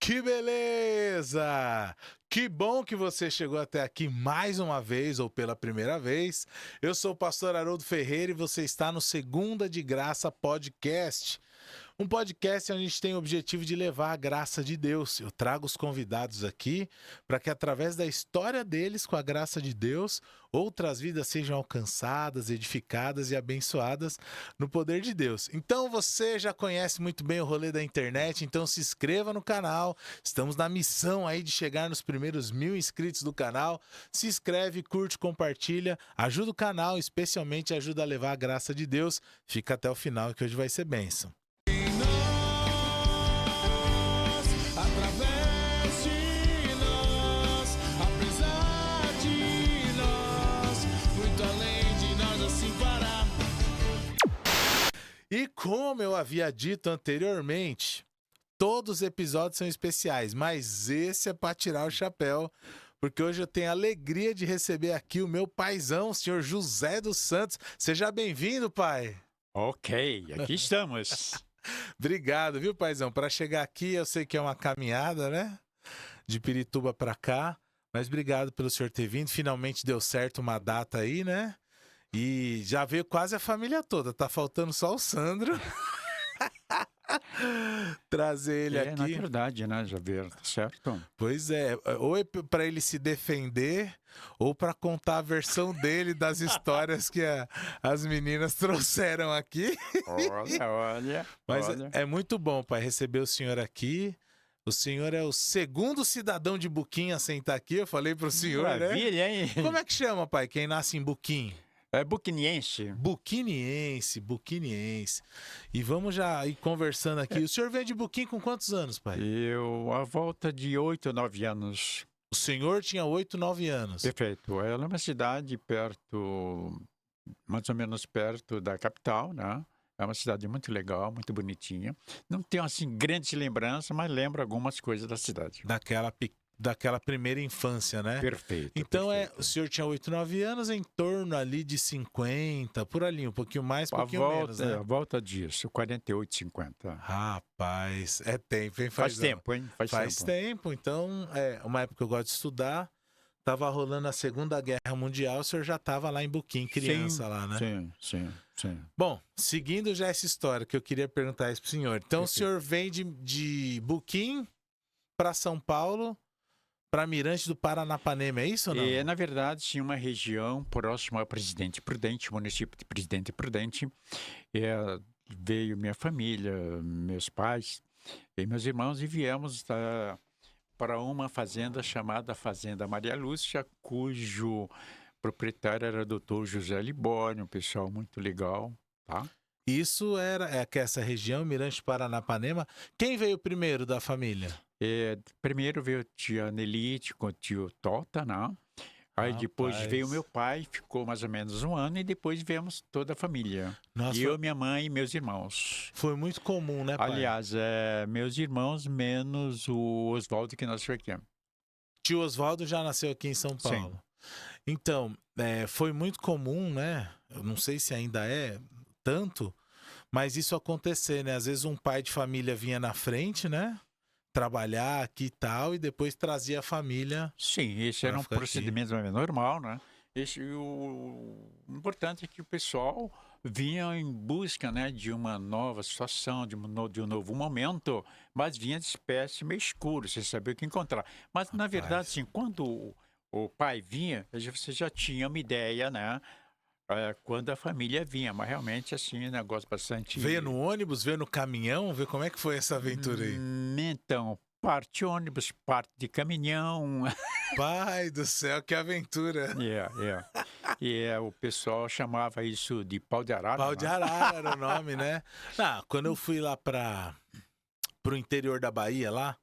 Que beleza! Que bom que você chegou até aqui mais uma vez ou pela primeira vez. Eu sou o pastor Haroldo Ferreira e você está no Segunda de Graça Podcast. Um podcast onde a gente tem o objetivo de levar a graça de Deus. Eu trago os convidados aqui para que, através da história deles, com a graça de Deus, outras vidas sejam alcançadas, edificadas e abençoadas no poder de Deus. Então, você já conhece muito bem o rolê da internet, então se inscreva no canal. Estamos na missão aí de chegar nos primeiros 1000 inscritos do canal. Se inscreve, curte, compartilha, ajuda o canal, especialmente ajuda a levar a graça de Deus. Fica até o final que hoje vai ser bênção. Através de nós, apesar de nós, muito além de nós assim parar. E como eu havia dito anteriormente, todos os episódios são especiais, mas esse é para tirar o chapéu, porque hoje eu tenho a alegria de receber aqui o meu paizão, o senhor José dos Santos. Seja bem-vindo, pai. Ok, aqui estamos. Obrigado, viu, paizão? Para chegar aqui, eu sei que é uma caminhada, né? De Pirituba para cá, mas obrigado pelo senhor ter vindo. Finalmente deu certo uma data aí, né? E já veio quase a família toda. Tá faltando só o Sandro. Trazer ele Na aqui. verdade, né, Javier, tá certo? Pois é, ou é para ele se defender, ou para contar a versão dele das histórias que as meninas trouxeram aqui. Olha. Mas é muito bom, pai, receber o senhor aqui. O senhor é o segundo cidadão de Buquim a sentar aqui. Eu falei pro senhor, Maravilha, né? hein? Como é que chama, pai, quem nasce em Buquim? É buquiniense. Buquiniense. E vamos já ir conversando aqui. O senhor vem de Buquim com quantos anos, pai? Eu, a volta de 8, 9 anos. O senhor tinha 8, 9 anos. Perfeito. Ela é uma cidade perto, mais ou menos perto da capital, né? É uma cidade muito legal, muito bonitinha. Não tenho, assim, grandes lembranças, mas lembro algumas coisas da cidade. Daquela primeira infância, né? Perfeito. Então, perfeito. o senhor tinha 8, 9 anos, em torno ali de 50, por ali, um pouquinho mais, um pouquinho menos, né? A volta disso, 48, 50. Rapaz, é tempo, hein? Faz tempo, hein? Faz tempo. Então, uma época que eu gosto de estudar, tava rolando a Segunda Guerra Mundial, o senhor já tava lá em Buquim, criança lá, né? Sim. Bom, seguindo já essa história que eu queria perguntar isso pro senhor. Então, Perfeito. o senhor vem de Buquim para São Paulo, para Mirante do Paranapanema, é isso ou não? Na verdade, tinha uma região próxima a Presidente Prudente, município de Presidente Prudente. Veio minha família, meus pais e meus irmãos e viemos para uma fazenda chamada Fazenda Maria Lúcia, cujo proprietário era o doutor José Libório, um pessoal muito legal, tá? Isso que essa região, Mirante do Paranapanema. Quem veio primeiro da família? Primeiro veio a tia Nelite com o tio Tota, né? Aí depois Rapaz. veio meu pai, ficou mais ou menos um ano, e depois viemos toda a família. Nossa, Eu, minha mãe e meus irmãos. foi muito comum, né, pai? Aliás, meus irmãos menos o Oswaldo que nasceu aqui. Tio Oswaldo já nasceu aqui em São Paulo. Então, foi muito comum, né? Eu não sei se ainda é tanto, mas isso acontecer, né? Às vezes um pai de família vinha na frente, né? Trabalhar aqui e tal, e depois trazia a família. Sim, esse era um ficar aqui. procedimento normal, né? O importante é que o pessoal vinha em busca, né, de uma nova situação, de um novo momento, mas vinha de espécie meio escuro, sem saber o que encontrar. Mas, na verdade, assim, quando o pai vinha, você já tinha uma ideia, né? Quando a família vinha, mas realmente, assim, um negócio bastante... Veio no ônibus, veio no caminhão, vê como é que foi essa aventura aí. Então, parte ônibus, parte de caminhão. Pai do céu, que aventura. O pessoal chamava isso de pau de arara. Pau de arara era o nome, né? Quando eu fui lá pro interior da Bahia, lá,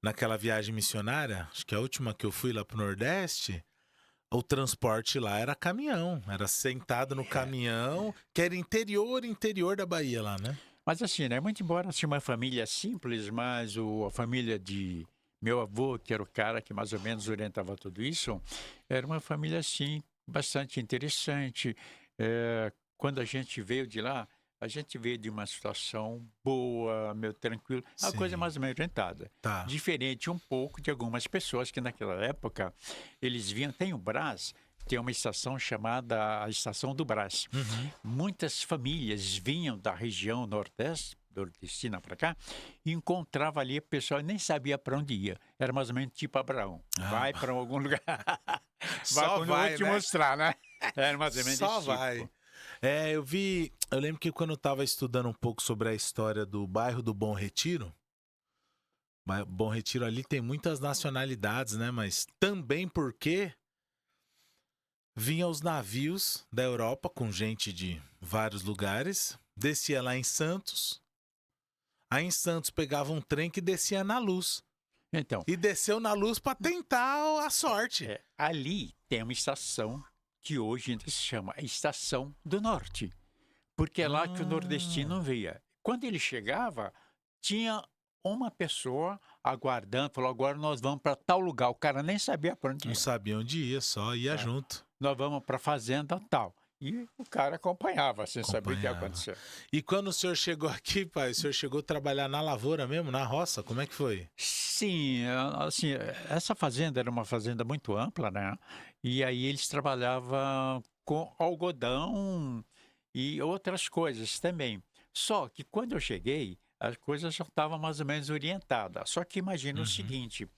naquela viagem missionária, acho que a última que eu fui lá pro Nordeste, o transporte lá era caminhão, era sentado no caminhão, que era interior da Bahia lá, né? Mas assim, né? Muito embora assim, uma família simples, mas a família de meu avô, que era o cara que mais ou menos orientava tudo isso, era uma família, assim, bastante interessante. Quando a gente veio de lá, a gente veio de uma situação boa, meio tranquilo, uma Sim. coisa mais ou menos orientada. Tá. Diferente um pouco de algumas pessoas que naquela época, eles vinham, tem o Brás, tem uma estação chamada a Estação do Brás. Uhum. Muitas famílias vinham da região nordestina para cá e encontrava ali o pessoal e nem sabia para onde ia. Era mais ou menos tipo Abraão. Ah. Vai para algum lugar. Só quando eu vai, vou te né? mostrar, né? Era mais ou menos Só esse tipo. vai. Eu lembro que quando eu tava estudando um pouco sobre a história do bairro do Bom Retiro, Bom Retiro ali tem muitas nacionalidades, né? Mas também porque vinham os navios da Europa com gente de vários lugares, descia lá em Santos, aí em Santos pegava um trem que descia na Luz. Então, E desceu na Luz para tentar a sorte. ali tem uma estação que hoje ainda se chama Estação do Norte, porque é lá que o nordestino via. Quando ele chegava, tinha uma pessoa aguardando, falou, agora nós vamos para tal lugar. O cara nem sabia para onde Não ia. sabia onde ia, só ia junto. Nós vamos para a fazenda tal. E o cara acompanhava, sem saber o que ia Acompanhava. acontecer. E quando o senhor chegou aqui, pai, o senhor chegou a trabalhar na lavoura mesmo, na roça? Como é que foi? Sim, assim, essa fazenda era uma fazenda muito ampla, né? E aí eles trabalhavam com algodão e outras coisas também. Só que quando eu cheguei, as coisas já estavam mais ou menos orientadas. Só que imagina o seguinte,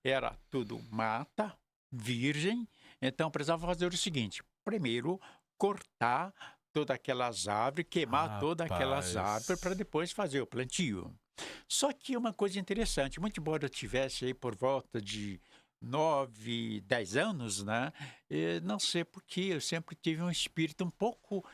era tudo mata, virgem, então precisava fazer o seguinte, primeiro cortar todas aquelas árvores, queimar todas aquelas Rapaz. árvores para depois fazer o plantio. Só que uma coisa interessante, muito embora eu tivesse aí por volta de 9, 10 anos, né? Não sei por que eu sempre tive um espírito um pouco,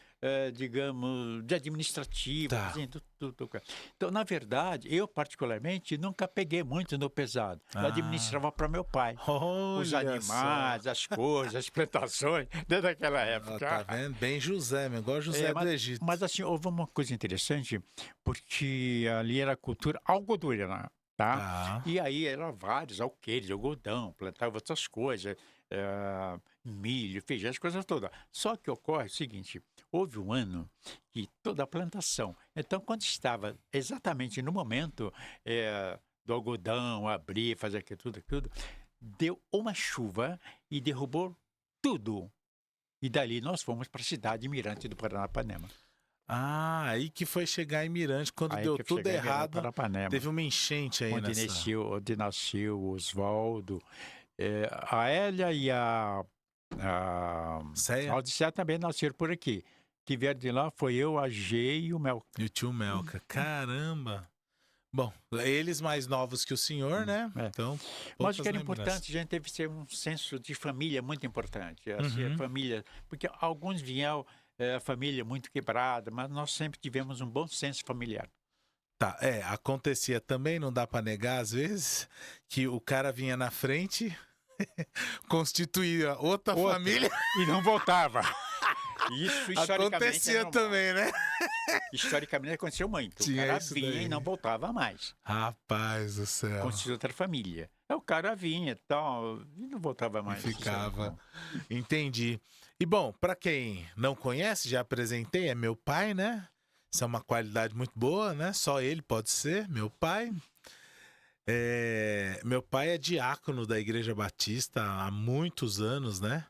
digamos, de administrativo, Tá. fazendo tudo. Então, na verdade, eu particularmente nunca peguei muito no pesado. Eu Ah. administrava para meu pai. Os Olha animais, as coisas, as plantações, desde aquela só. época. Tá vendo? Bem José, meu, igual José do Egito. Mas assim, houve uma coisa interessante, porque ali era a cultura algodoeira, tá? Tá. E aí eram vários alqueires, algodão, plantava outras coisas, milho, feijão, as coisas todas. Só que ocorre o seguinte, houve um ano que toda a plantação, então quando estava exatamente no momento do algodão abrir, fazer aquilo, deu uma chuva e derrubou tudo. E dali nós fomos para a cidade de Mirante do Paranapanema. Ah, aí que foi chegar em Mirante, quando Aí deu que tudo cheguei em Mirante do errado, Paranapanema, teve uma enchente aí onde nessa... nasceu o Oswaldo, a Hélia e a Céia Odisseia também nasceram por aqui. Que vieram de lá foi eu, a G e o Mel. e o tio Melca. Caramba! Bom, eles mais novos que o senhor, né? é. Então, Mas poucas o que era lembranças. importante, a gente teve que ter um senso de família muito importante. Assim, Uhum. a família, porque alguns vieram, a família muito quebrada, mas nós sempre tivemos um bom senso familiar. Tá, acontecia também, não dá pra negar às vezes, que o cara vinha na frente, constituía outra família, E não voltava. Isso historicamente acontecia é normal. também, né? Historicamente aconteceu muito. Tinha O cara isso vinha daí. e não voltava mais. Rapaz do céu. Constituiu outra família. Aí o cara vinha e tal, e não voltava mais. Ficava. Entendi. E bom, pra quem não conhece, já apresentei, é meu pai, né? Isso é uma qualidade muito boa, né? Só ele pode ser, meu pai. Meu pai é diácono da Igreja Batista há muitos anos, né?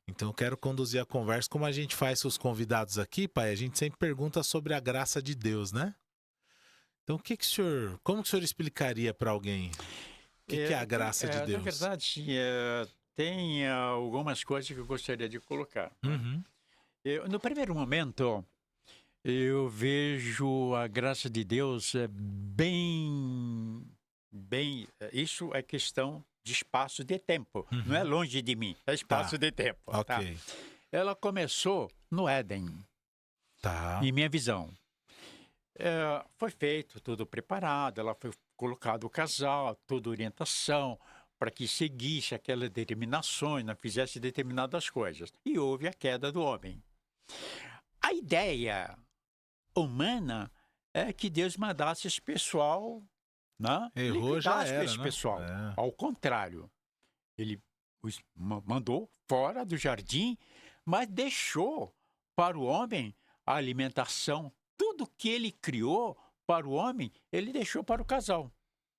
Então eu quero conduzir a conversa como a gente faz com os convidados aqui, pai. A gente sempre pergunta sobre a graça de Deus, né? Então como que o senhor explicaria para alguém o que é a graça de Deus? Na verdade, sim, tem algumas coisas que eu gostaria de colocar. Uhum. No primeiro momento, eu vejo a graça de Deus isso é questão de espaço de tempo. Não é longe de mim, é espaço de tempo. Tá? Ok. Ela começou no Éden, Tá. em minha visão. Foi feito tudo preparado, ela foi colocado o casal, toda orientação, para que seguisse aquelas determinações, não fizesse determinadas coisas. E houve a queda do homem. A ideia humana é que Deus mandasse esse pessoal, né? Errou, já liquidasse era, esse né? pessoal. É. Ao contrário, ele os mandou fora do jardim, mas deixou para o homem a alimentação tudo que ele criou para o homem, ele deixou para o casal.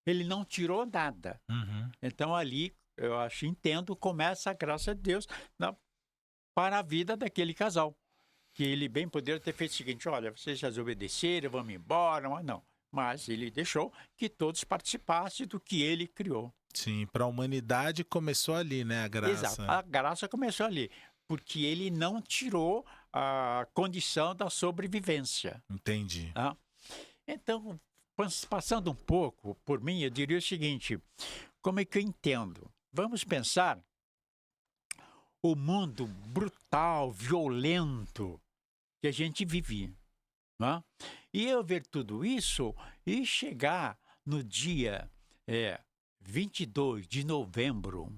Ele não tirou nada. Uhum. Então, ali, eu entendo, começa a graça de Deus para a vida daquele casal. Que ele bem poderia ter feito o seguinte: olha, vocês já desobedeceram, vamos embora, mas não. Mas ele deixou que todos participassem do que ele criou. Sim, para a humanidade começou ali, né, a graça. Exato, a graça começou ali, porque ele não tirou a condição da sobrevivência. Entendi. Tá? Então, passando um pouco por mim, eu diria o seguinte: como é que eu entendo? Vamos pensar o mundo brutal, violento que a gente vive. Né? E eu ver tudo isso e chegar no dia 22 de novembro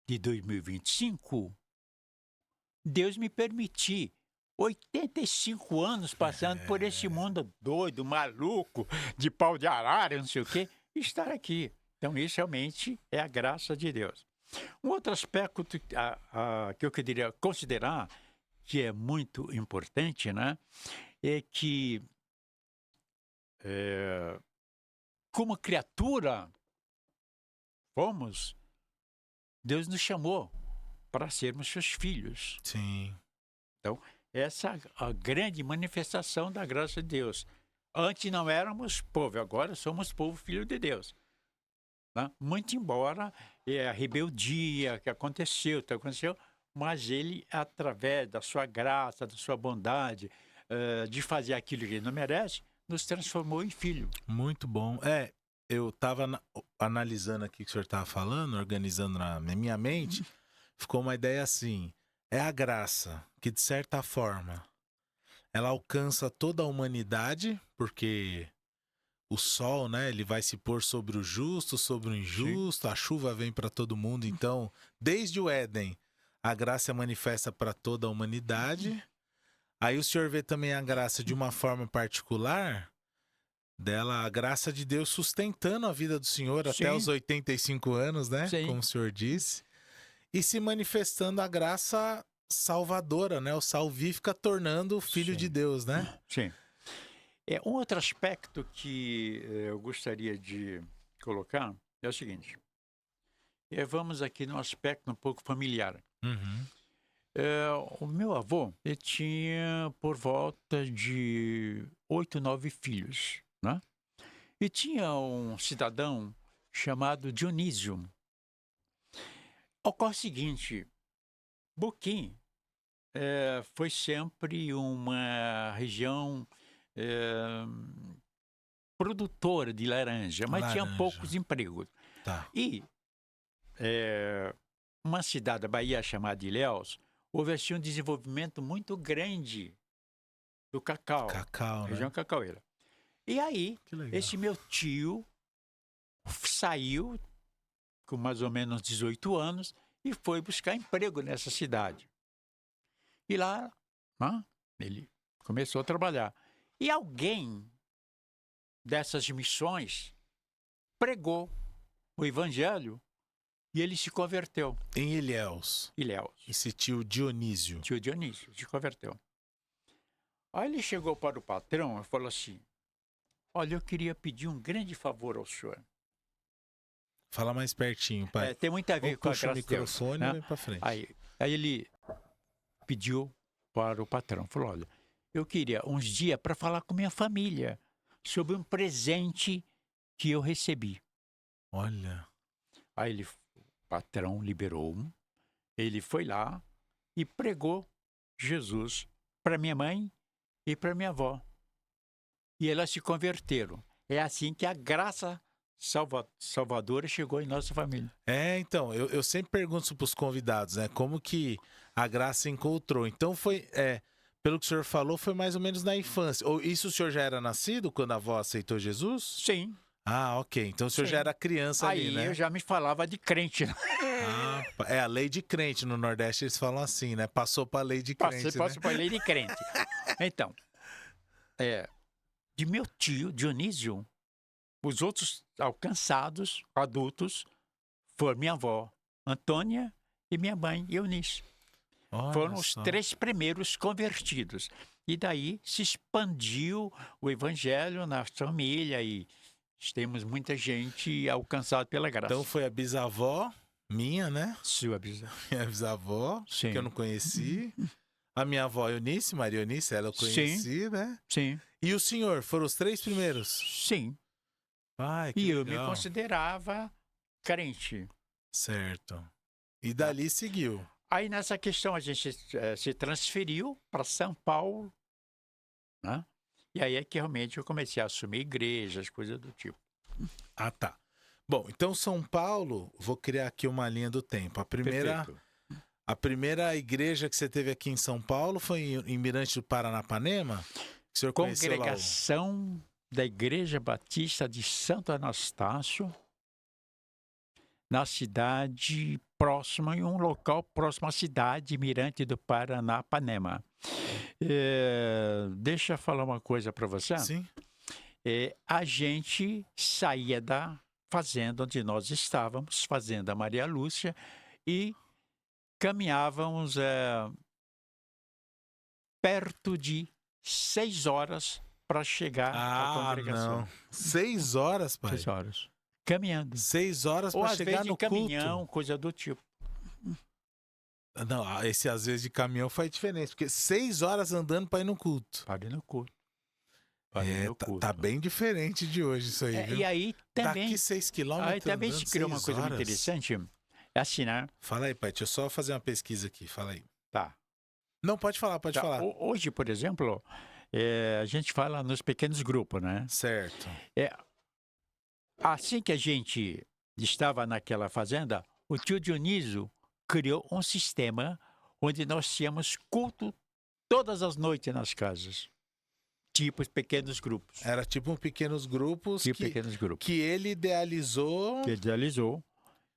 de 2025, Deus me permitir 85 anos passando por esse mundo doido, maluco, de pau de arara, não sei o quê, estar aqui. Então, isso realmente é a graça de Deus. Um outro aspecto que eu queria considerar, que é muito importante, né, é que, como criatura, Deus nos chamou para sermos seus filhos. Sim. Então, essa é a grande manifestação da graça de Deus. Antes não éramos povo, agora somos povo filho de Deus. Né? Muito embora a rebeldia que aconteceu, mas ele, através da sua graça, da sua bondade, de fazer aquilo que ele não merece, nos transformou em filho. Muito bom. Eu estava analisando aqui o que o senhor estava falando, organizando na minha mente, ficou uma ideia assim: é a graça que, de certa forma, ela alcança toda a humanidade, porque o sol, né, ele vai se pôr sobre o justo, sobre o injusto, a chuva vem para todo mundo. Então, desde o Éden, a graça é manifesta para toda a humanidade. Aí o senhor vê também a graça de uma forma particular, dela, a graça de Deus sustentando a vida do senhor até os 85 anos, né, como o senhor disse, e se manifestando a graça salvadora, né, o salvífica, tornando o filho de Deus, né? Sim. Um outro aspecto que eu gostaria de colocar é o seguinte: vamos aqui num aspecto um pouco familiar. Uhum. O meu avô, ele tinha por volta de 8, 9 filhos, né? E tinha um cidadão chamado Dionísio. Ocorre o seguinte: Boquim foi sempre uma região produtora de laranja, mas tinha poucos empregos. Tá. E uma cidade da Bahia chamada Ilhéus, houve assim um desenvolvimento muito grande do cacau. Cacau, né? Região cacaueira. E aí, esse meu tio saiu com mais ou menos 18 anos e foi buscar emprego nessa cidade. E lá, ele começou a trabalhar. E alguém dessas missões pregou o evangelho e ele se converteu. Em Ilhéus. Esse tio Dionísio. Tio Dionísio se converteu. Aí ele chegou para o patrão e falou assim: olha, eu queria pedir um grande favor ao senhor. Fala mais pertinho, pai. Tem muito a ver com a graça o microfone de Deus, e vem pra frente. Aí ele pediu para o patrão, falou: olha, eu queria uns dias para falar com minha família sobre um presente que eu recebi. Olha. Aí o patrão liberou ele foi lá e pregou Jesus para minha mãe e para minha avó. E elas se converteram. É assim que a graça salvadora chegou em nossa família. Então, eu sempre pergunto para os convidados, né, como que a graça encontrou. Então pelo que o senhor falou, foi mais ou menos na infância. Ou isso o senhor já era nascido quando a avó aceitou Jesus? Sim. Ah, ok. Então o senhor já era criança ali, né? Aí eu já me falava de crente. A lei de crente. No Nordeste eles falam assim, né? Passou para a lei de crente, Passou para a lei de crente. Então, de meu tio, Dionísio, os outros alcançados, adultos, foram minha avó, Antônia, e minha mãe, Eunice. Foram os 3 primeiros convertidos. E daí se expandiu o evangelho na família e temos muita gente alcançada pela graça. Então foi a bisavó minha, né? Sua bisavó. Minha bisavó, Sim. que eu não conheci. A minha avó Eunice, Maria Eunice, ela eu conheci, né? Sim, E o senhor, foram os 3 primeiros? sim. Ai, que E eu me legal. considerava crente. Certo. E dali seguiu. Aí nessa questão a gente se transferiu para São Paulo, né? E aí é que realmente eu comecei a assumir igrejas, coisas do tipo. Ah, tá. Bom, então São Paulo, vou criar aqui uma linha do tempo. Perfeito. A primeira igreja que você teve aqui em São Paulo foi em Mirante do Paranapanema? Que o senhor conheceu lá? Congregação da Igreja Batista de Santo Anastácio, na cidade próxima, em um local próximo à cidade, Mirante do Paranapanema. Deixa eu falar uma coisa para você. Sim. A gente saía da fazenda onde nós estávamos, Fazenda Maria Lúcia, e caminhávamos perto de 6 horas para chegar à congregação. Não. 6 horas, pai? 6 horas. Caminhando. 6 horas Ou para às chegar vezes de no caminhão, culto? coisa do tipo. Não, esse às vezes de caminhão faz diferença, porque 6 horas andando para ir no culto. Para ir no culto. Para ir no culto. Tá bem diferente de hoje isso aí, viu? E aí também, Daqui 6 quilômetros aí também andando se criou uma 6 coisa muito horas. interessante. É assim, né? Fala aí, pai, deixa eu só fazer uma pesquisa aqui, fala aí. Tá. Não, pode falar, pode Tá, falar. Hoje, por exemplo, a gente fala nos pequenos grupos, né? Certo. Assim que a gente estava naquela fazenda, o tio Dionísio criou um sistema onde nós tínhamos culto todas as noites nas casas. Tipo pequenos grupos. Era tipo um pequenos grupos Pequenos grupos. que ele idealizou. Que idealizou.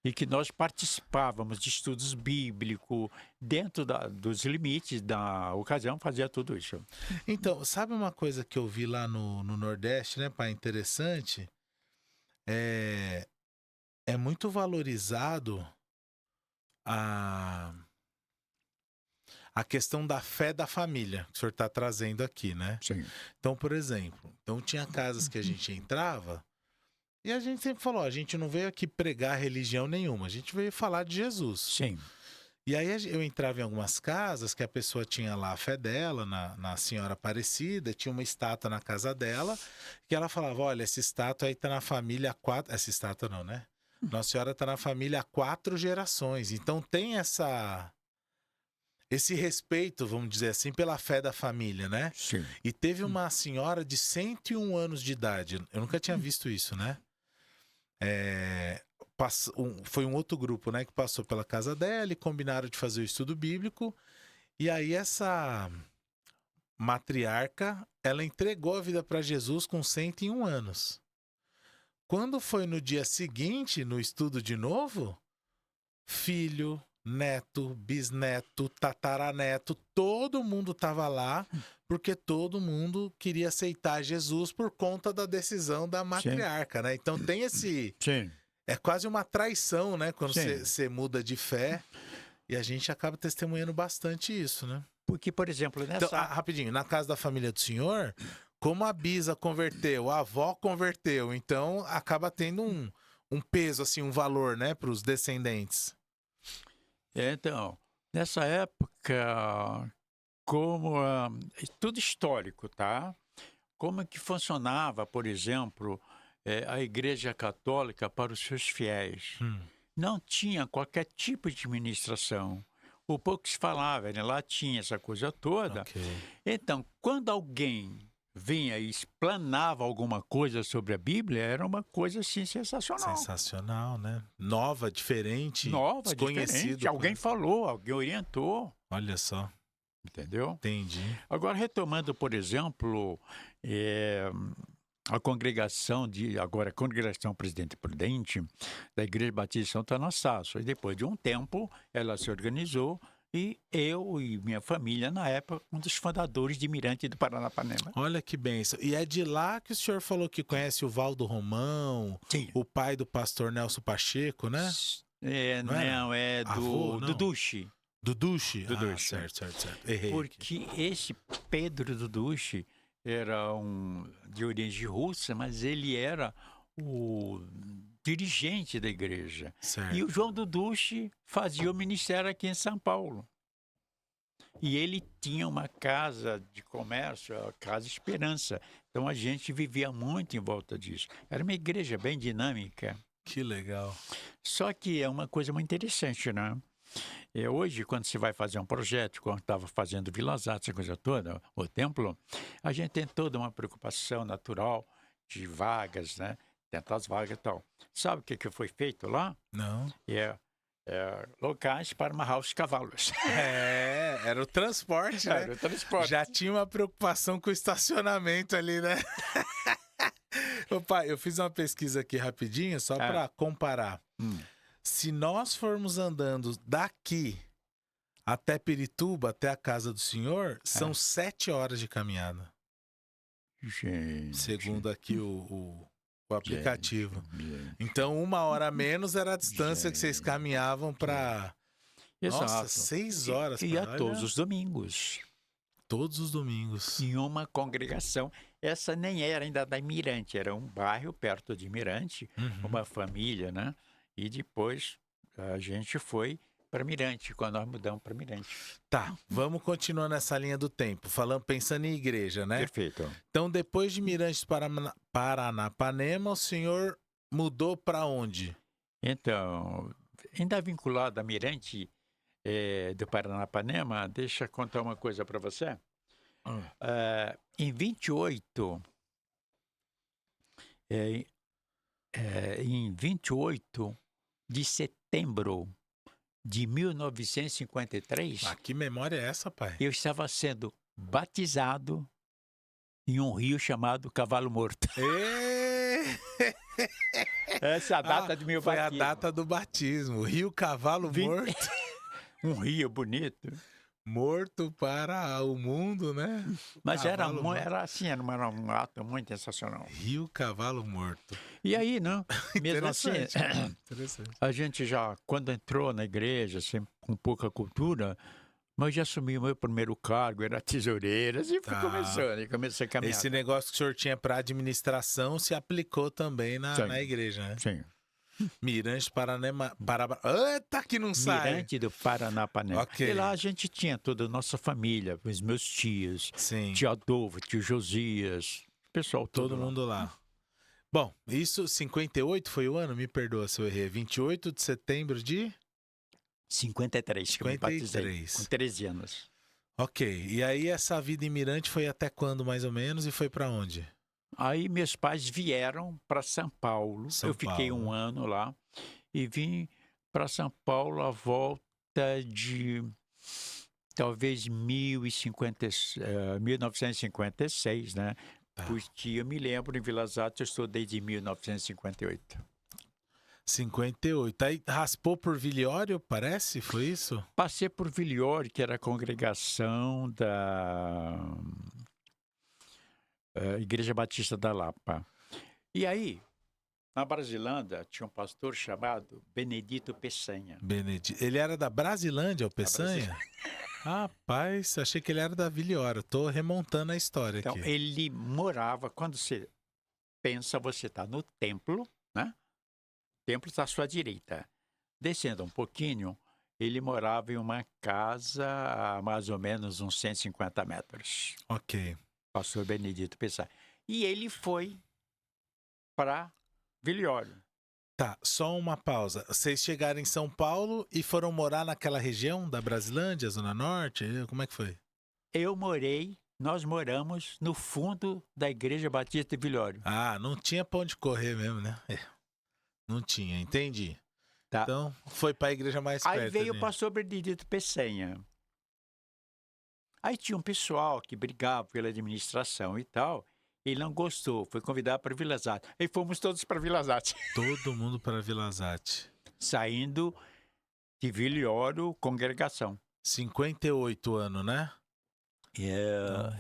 E que nós participávamos de estudos bíblicos dentro dos limites da ocasião, fazia tudo isso. Então, sabe uma coisa que eu vi lá no Nordeste, né, pai? Interessante. É muito valorizado a questão da fé da família, que o senhor está trazendo aqui, né? Sim. Então, por exemplo, tinha casas que a gente entrava e a gente sempre falou, a gente não veio aqui pregar religião nenhuma, a gente veio falar de Jesus. Sim. E aí eu entrava em algumas casas que a pessoa tinha lá a fé dela, na Senhora Aparecida, tinha uma estátua na casa dela, que ela falava, olha, essa estátua aí tá na família há 4... Essa estátua não, né? Nossa Senhora tá na família há 4 gerações. Então tem esse respeito, vamos dizer assim, pela fé da família, né? Sim. E teve uma senhora de 101 anos de idade, eu nunca tinha visto isso, né? Foi um outro grupo, né, que passou pela casa dela e combinaram de fazer o estudo bíblico. E aí essa matriarca, ela entregou a vida para Jesus com 101 anos. Quando foi no dia seguinte, no estudo de novo, filho, neto, bisneto, tataraneto, todo mundo estava lá, porque todo mundo queria aceitar Jesus por conta da decisão da matriarca, né? Então tem esse... Sim. É quase uma traição, né? Quando Sim. você muda de fé. E a gente acaba testemunhando bastante isso, né? Porque, por exemplo, nessa... Então, rapidinho, na casa da família do senhor, como a bisa converteu, a avó converteu, então acaba tendo um peso, assim, um valor, né? Para os descendentes. Então, nessa época, como tudo histórico, tá? Como é que funcionava, por exemplo, a Igreja Católica para os seus fiéis? Não tinha qualquer tipo de administração. O pouco se falava, né? Lá tinha essa coisa toda. Ok. Então, quando alguém vinha e explanava alguma coisa sobre a Bíblia, era uma coisa assim sensacional. Sensacional, né? Nova, diferente, Nova, desconhecido. diferente. Alguém falou, alguém orientou. Olha só, Entendeu? entendi. Agora, retomando, por exemplo, a congregação a congregação Presidente Prudente da Igreja Batista de Santo Anastácio. E depois de um tempo, ela se organizou e eu e minha família, na época, um dos fundadores de Mirante do Paranapanema. Olha que bênção. E é de lá que o senhor falou que conhece o Valdo Romão, Sim. o pai do pastor Nelson Pacheco, né? Não era? Não, é Avô, não? do Duche. Do Duche? Duduche. Certo. Errei. Aqui. Porque esse Pedro Duduche era de origem russa, mas ele era o dirigente da igreja. Certo. E o João Duduche fazia o ministério aqui em São Paulo. E ele tinha uma casa de comércio, a Casa Esperança. Então a gente vivia muito em volta disso. Era uma igreja bem dinâmica. Que legal. Só que é uma coisa muito interessante, né? Hoje, quando você vai fazer um projeto, quando estava fazendo Vilas Artes, essa coisa toda, o templo, a gente tem toda uma preocupação natural de vagas, né? Tentar as vagas e tal. Sabe o que foi feito lá? Não. Locais para amarrar os cavalos. Era o transporte, né? Era o transporte. Já tinha uma preocupação com o estacionamento ali, né? Ô, pai, eu fiz uma pesquisa aqui rapidinho, só para comparar. Se nós formos andando daqui até Pirituba, até a casa do senhor, são 7 horas de caminhada. Gente. Segundo aqui o aplicativo. Gente. Então, 1 hora a menos era a distância que vocês caminhavam para... Exato. Nossa, 6 horas. E pra a lá, todos né? os domingos. Todos os domingos. Em uma congregação. Essa nem era ainda da Mirante, era um bairro perto de Mirante, uma família, né? E depois a gente foi para Mirante, quando nós mudamos para Mirante. Tá, vamos continuar nessa linha do tempo, pensando em igreja, né? Perfeito. Então, depois de Mirante Paranapanema, o senhor mudou para onde? Então, ainda vinculado a Mirante do Paranapanema, deixa eu contar uma coisa para você. Em 28 de setembro de 1953, Que memória é essa, pai? eu estava sendo batizado em um rio chamado Cavalo Morto. Essa é a data do meu Foi batismo. a data do batismo. Rio Cavalo Morto. Um rio bonito. Morto para o mundo, né? Mas Cavalo Morto. era assim, era um ato muito sensacional. Rio Cavalo Morto. E aí, não? Mesmo assim, Interessante. a gente já, quando entrou na igreja, sempre com pouca cultura, mas já assumi o meu primeiro cargo, era tesoureiro, e fui começando, e comecei a caminhar. Esse negócio que o senhor tinha para administração se aplicou também na igreja, né? Sim. Mirante Paranema. Eita, que não sai! Mirante do Paranapanema. Ok. E lá a gente tinha toda a nossa família, os meus tios, Sim. tio Adolfo, tio Josias, o pessoal Todo mundo lá. Bom, isso 58 foi o ano? Me perdoa se eu errei. 28 de setembro de... 53, que eu me batizei, 53. com 13 anos. Ok. E aí essa vida em Mirante foi até quando, mais ou menos? E foi para onde? Aí meus pais vieram para São Paulo. Eu fiquei Paulo. 1 ano lá e vim para São Paulo à volta de talvez 1956, né? Porque eu me lembro, em Vilas Artes, eu estou desde 1958. 58. Aí raspou por Vilhório, parece? Foi isso? Passei por Vilhório, que era a congregação da Igreja Batista da Lapa. E aí, na Brasilândia, tinha um pastor chamado Benedito Peçanha. Ele era da Brasilândia, o Peçanha? Rapaz, achei que ele era da Vilhório. Tô remontando a história Então, aqui. ele morava, quando você pensa, você está no templo, né? O templo está à sua direita. Descendo um pouquinho, ele morava em uma casa a mais ou menos uns 150 metros. Ok. Pastor Benedito Peçanha. E ele foi para Vilhório. Tá, só uma pausa. Vocês chegaram em São Paulo e foram morar naquela região da Brasilândia, Zona Norte? Como é que foi? Nós moramos no fundo da Igreja Batista de Vilhório. Não tinha pra onde correr mesmo, né? Não tinha, entendi. Tá. Então, foi pra igreja mais perto. Aí veio ali. o pastor Benedito Peçanha. Aí tinha um pessoal que brigava pela administração e tal. Ele não gostou, foi convidado para Vilas Artes. Aí fomos todos para Vilas Artes. Todo mundo para Vilas Artes. Saindo de Vilhório, congregação. 58 anos, né?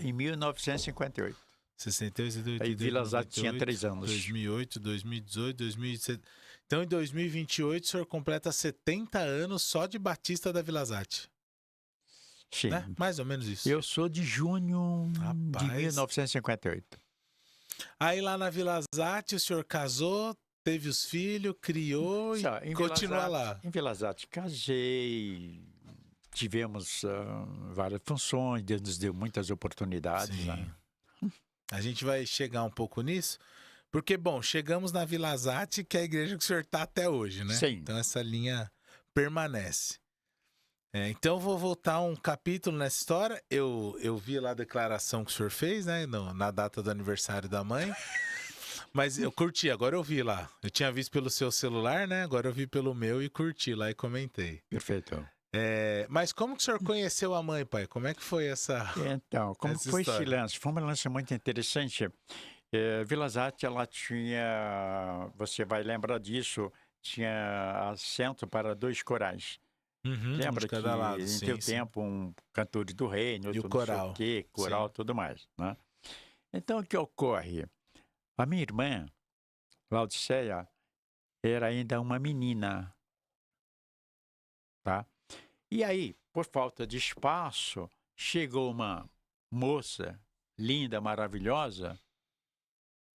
Em 1958. 68, 78, Aí Vilas Artes tinha 3 anos. 2008, 2018, 2017. Então, em 2028, o senhor completa 70 anos só de Batista da Vilas Artes. Sim. né? Mais ou menos isso. Eu sou de junho de Rapaz. 1958. Aí lá na Vila Zate, o senhor casou, teve os filhos, criou e Só, em continua Vila lá. Zate, em Vila Zate casei, tivemos várias funções, Deus nos deu muitas oportunidades. Sim. Né? A gente vai chegar um pouco nisso, porque, bom, chegamos na Vila Zate, que é a igreja que o senhor está até hoje, né? Sim. Então essa linha permanece. Então eu vou voltar um capítulo nessa história. Eu vi lá a declaração que o senhor fez, né? Na data do aniversário da mãe. Mas eu curti, agora eu vi lá. Eu tinha visto pelo seu celular, né? Agora eu vi pelo meu e curti lá e comentei. Perfeito. Mas como que o senhor conheceu a mãe, pai? Como é que foi essa... Então, como Essa foi história. esse lance? Foi um lance muito interessante. Vila Zate, ela tinha, você vai lembrar disso, tinha assento para 2 corais. Uhum, um Lembra de que cada lado, em sim, teu sim. tempo um Cantores do Reino, E o outro não sei coral. o quê, coral, Sim. tudo mais, né? Então, o que ocorre? A minha irmã, Laodiceia, era ainda uma menina, tá? E aí, por falta de espaço, chegou uma moça linda, maravilhosa,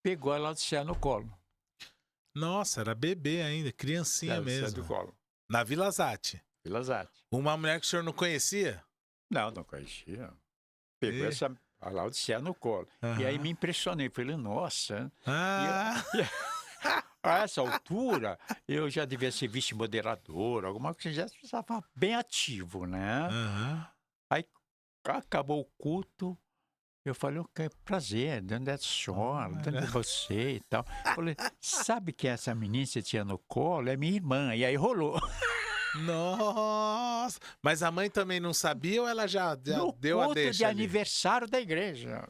pegou a Laodiceia no colo. Nossa, era bebê ainda, criancinha Laodiceia do mesmo. colo. Na Vila Zate. Vila Zate. Uma mulher que o senhor não conhecia? Não, não conhecia. Pegou E? a Laodiceia no colo. E aí Aham. me impressionei. Falei, nossa. Ah, A essa altura, eu já devia ser vice-moderador, alguma coisa, já estava bem ativo, né? aham. Acabou o culto, eu falei, ok, prazer, de onde é a senhora, de onde é você e tal. Falei, sabe que essa menina que você tinha no colo é minha irmã. E aí rolou. Nossa! Mas a mãe também não sabia ou ela já No deu a culto deixa de ali? aniversário da igreja.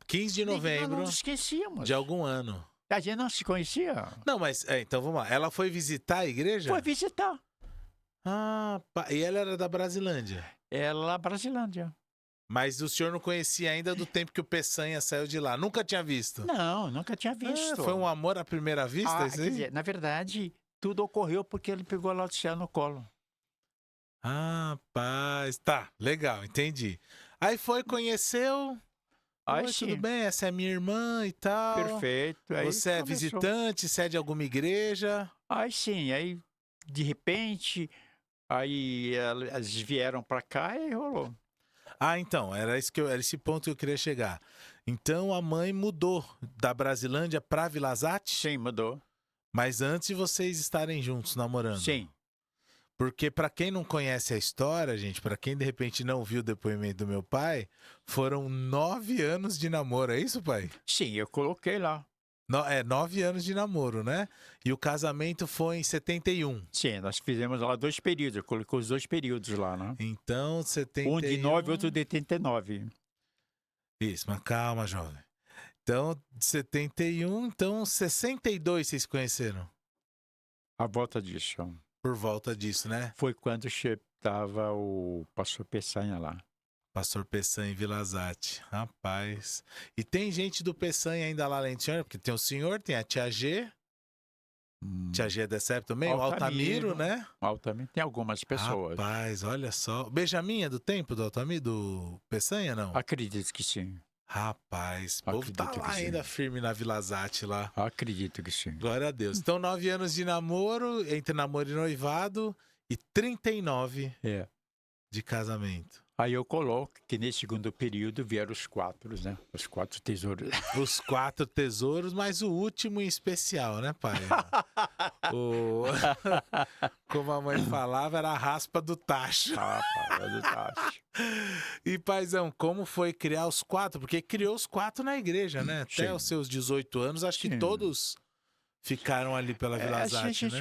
15 de Nós novembro não nos esquecíamos. de algum ano. A gente não se conhecia. Não, mas, então vamos lá. Ela foi visitar a igreja? Foi visitar. E ela era da Brasilândia. Ela, Brasilândia. Mas o senhor não conhecia ainda do tempo que o Peçanha saiu de lá. Nunca tinha visto? Não, nunca tinha visto. Foi um amor à primeira vista, isso Quer aí? dizer, na verdade, tudo ocorreu porque ele pegou a Laodiceia no colo. Rapaz, tá, legal, entendi. Aí foi, conheceu. Aí Oi, sim. tudo bem? Essa é minha irmã e tal. Perfeito. Aí Você é começou. visitante, cede alguma igreja? Aí sim, aí de repente, aí elas vieram pra cá e rolou. Então, era esse ponto que eu queria chegar. Então a mãe mudou da Brasilândia pra Vila Zate, Sim, mudou. mas antes de vocês estarem juntos namorando. Sim. Porque pra quem não conhece a história, gente, pra quem de repente não viu o depoimento do meu pai, foram 9 anos de namoro, é isso, pai? Sim, eu coloquei lá. 9 anos de namoro, né? E o casamento foi em 71. Sim, nós fizemos lá 2 períodos. Eu coloquei os 2 períodos lá, né? Então, 71... Um de 9 outro de 89. Isso, mas calma, jovem. Então, de 71, então 62 vocês conheceram. A volta disso. Por volta disso, né? Foi quando estava o pastor Peçanha lá. Pastor Peçanha em Vila Zate. Rapaz. E tem gente do Peçanha ainda lá além do senhor? Porque tem o senhor, tem a tia G. Tia G é dessa época também? O Altamiro, né? Altamiro. Tem algumas pessoas. Rapaz, olha só. O Benjamin é do tempo do Altamiro? Do Peçanha, não? Acredito que sim. Rapaz, o povo tá Acredito lá que sim. ainda firme na Vila Zate lá. Acredito que sim. Glória a Deus. Então, 9 anos de namoro, entre namoro e noivado, e 39 É. de casamento. Aí eu coloco que nesse segundo período vieram os 4, né? Os 4 tesouros. Os 4 tesouros, mas o último em especial, né, pai? Como a mãe falava, era a raspa do tacho. Do tacho. E, paizão, como foi criar os 4? Porque criou os 4 na igreja, né? Até Sim. os seus 18 anos, acho que Sim. todos ficaram ali pela Vila Zate, né?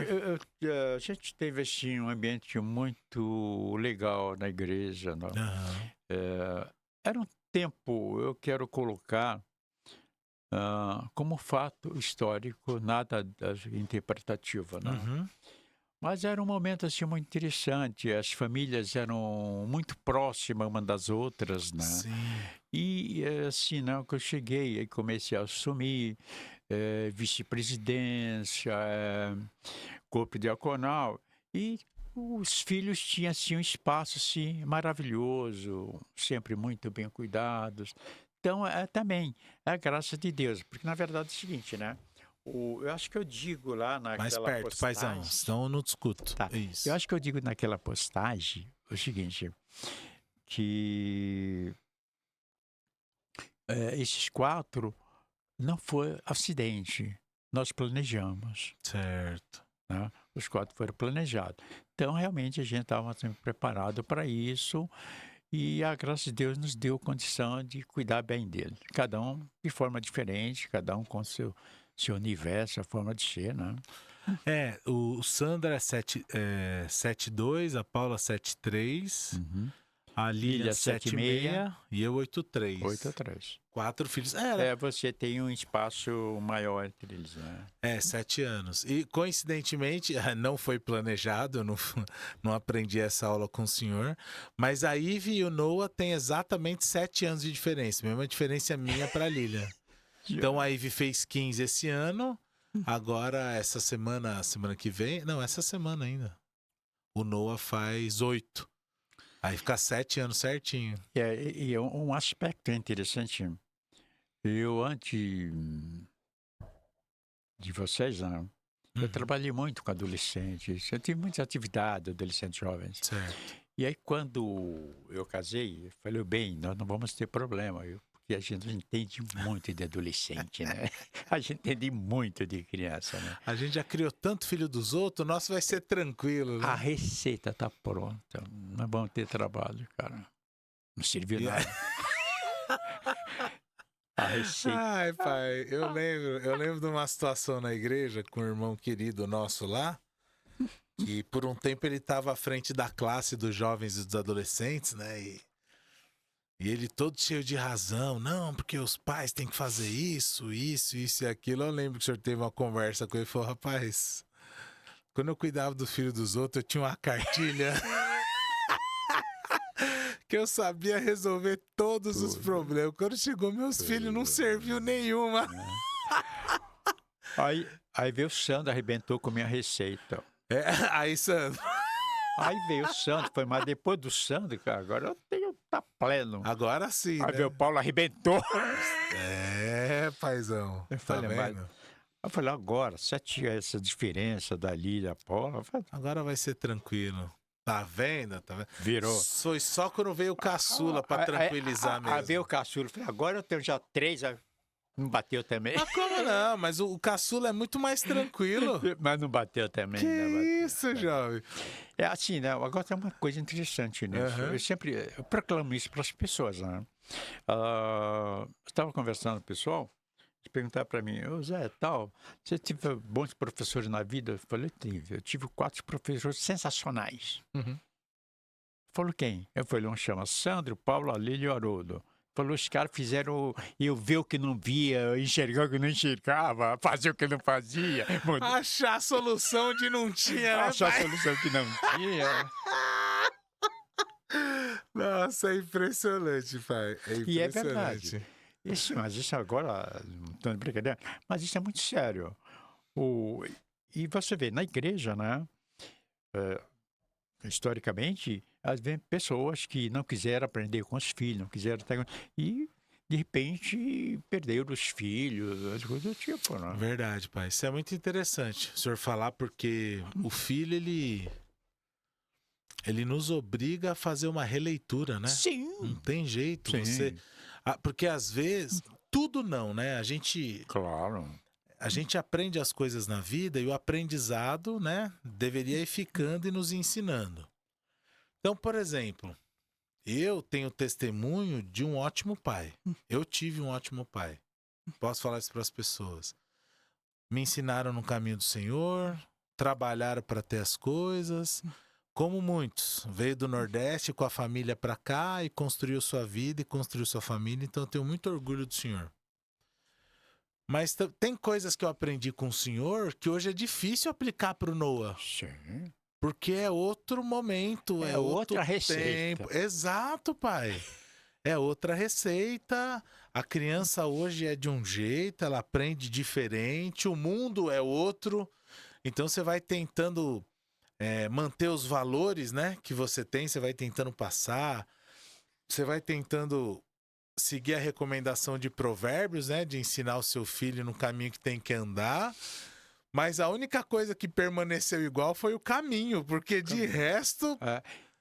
A gente teve assim, um ambiente muito legal na igreja. Né? Aham. Era um tempo, eu quero colocar como fato histórico, nada interpretativo. Né? Uhum. Mas era um momento assim, muito interessante, as famílias eram muito próximas uma das outras. Né? Sim. E assim, né, que eu cheguei e comecei a assumir vice-presidência, corpo diaconal, e os filhos tinham assim, um espaço assim, maravilhoso, sempre muito bem cuidados. Então, também, é a graça de Deus, porque na verdade é o seguinte, né? Eu acho que eu digo lá Mais naquela perto, paizão, postagem. senão eu não te escuto. Tá. Isso. Eu acho que eu digo naquela postagem o seguinte, que esses 4 não foi acidente, nós planejamos, Certo. né? Os 4 foram planejados. Então, realmente, a gente estava sempre preparado para isso e a graça de Deus nos deu condição de cuidar bem dele. Cada um de forma diferente, cada um com seu universo, a forma de ser, né? O Sandra é 7,2, a Paula 7,3, a Lilian Lilia 7,6 e eu 8,3. 8-3. 4 filhos. Você tem um espaço maior entre eles, né? 7 anos. E, coincidentemente, não foi planejado, eu não aprendi essa aula com o senhor, mas a Ivy e o Noah têm exatamente 7 anos de diferença, mesma diferença minha para a Lilian. Então, a Ivy fez 15 esse ano, agora, essa semana que vem, não, essa semana ainda, o Noah faz 8. Aí fica 7 anos certinho. E um aspecto interessante, eu antes de vocês, né? Eu trabalhei muito com adolescentes, eu tive muitas atividades, adolescentes jovens. Certo. E aí, quando eu casei, eu falei, bem, nós não vamos ter problema, porque a gente entende muito de adolescente, né? A gente entende muito de criança, né? A gente já criou tanto filho dos outros, o nosso vai ser tranquilo, né? A receita tá pronta, nós vamos ter trabalho, cara. Não serviu nada. A receita. Ai, pai, eu lembro de uma situação na igreja com um irmão querido nosso lá, que por um tempo ele estava à frente da classe dos jovens e dos adolescentes, né? E ele todo cheio de razão, não, porque os pais têm que fazer isso e aquilo. Eu lembro que o senhor teve uma conversa com ele e falou, rapaz, quando eu cuidava do filho dos outros, eu tinha uma cartilha que eu sabia resolver todos os problemas. Quando chegou meus filhos, não serviu nenhuma. Aí veio o Sandro, arrebentou com a minha receita. Aí, Sandro. Aí veio o Sandro, mas depois do Sandro, cara, agora eu tenho, tá pleno. Agora sim, Aí né? veio o Paulo, arrebentou. Paizão. Eu Tá falei, vendo? Eu falei, agora, se tinha essa diferença da Lília, Paula, Agora vai ser tranquilo. Tá vendo? Tá vendo? virou. Foi só quando veio o caçula pra tranquilizar mesmo. Aí veio o caçula, falei, agora eu tenho já 3, não bateu também. Mas como não? Mas o caçula é muito mais tranquilo. Mas não bateu também. Que não bateu. isso, jovem? É assim, né? Agora tem uma coisa interessante nisso. Eu proclamo isso para as pessoas, né? Eu estava conversando com o pessoal, eles perguntaram para mim, ô Zé, tal, você teve bons professores na vida? Eu falei, eu tive 4 professores sensacionais. Falou, quem? Eu falei, um chama Sandro, Paulo, Lília e Haroldo. Falou, os caras fizeram eu ver o que não via, enxergar o que não enxergava, fazer o que não fazia. Achar a solução de não tinha, né, Achar a pai? solução que não tinha. Nossa, é impressionante, pai. É impressionante. E é verdade. Mas isso agora, não estou de brincadeira, mas isso é muito sério. E você vê, na igreja, né? Historicamente, às vezes pessoas que não quiseram aprender com os filhos, não quiseram estar... E, de repente, perderam os filhos, as coisas do tipo, né? Verdade, pai. Isso é muito interessante o senhor falar, porque o filho, ele nos obriga a fazer uma releitura, né? Sim. Não tem jeito. Sim. Porque às vezes, tudo não, né? Claro. A gente aprende as coisas na vida e o aprendizado, né, deveria ir ficando e nos ensinando. Então, por exemplo, eu tenho testemunho de um ótimo pai. Eu tive um ótimo pai. Posso falar isso para as pessoas. Me ensinaram no caminho do Senhor, trabalharam para ter as coisas. Como muitos, veio do Nordeste com a família para cá e construiu sua vida e construiu sua família. Então, eu tenho muito orgulho do Senhor. Mas tem coisas que eu aprendi com o senhor que hoje é difícil aplicar para o Noah. Sim. Porque é outro momento, é outro outra receita. tempo. Exato, pai. É outra receita. A criança hoje é de um jeito, ela aprende diferente, o mundo é outro. Então você vai tentando manter os valores, né, que você tem, você vai tentando passar, você vai tentando seguir a recomendação de Provérbios, né, de ensinar o seu filho no caminho que tem que andar. Mas a única coisa que permaneceu igual foi o caminho, porque de resto...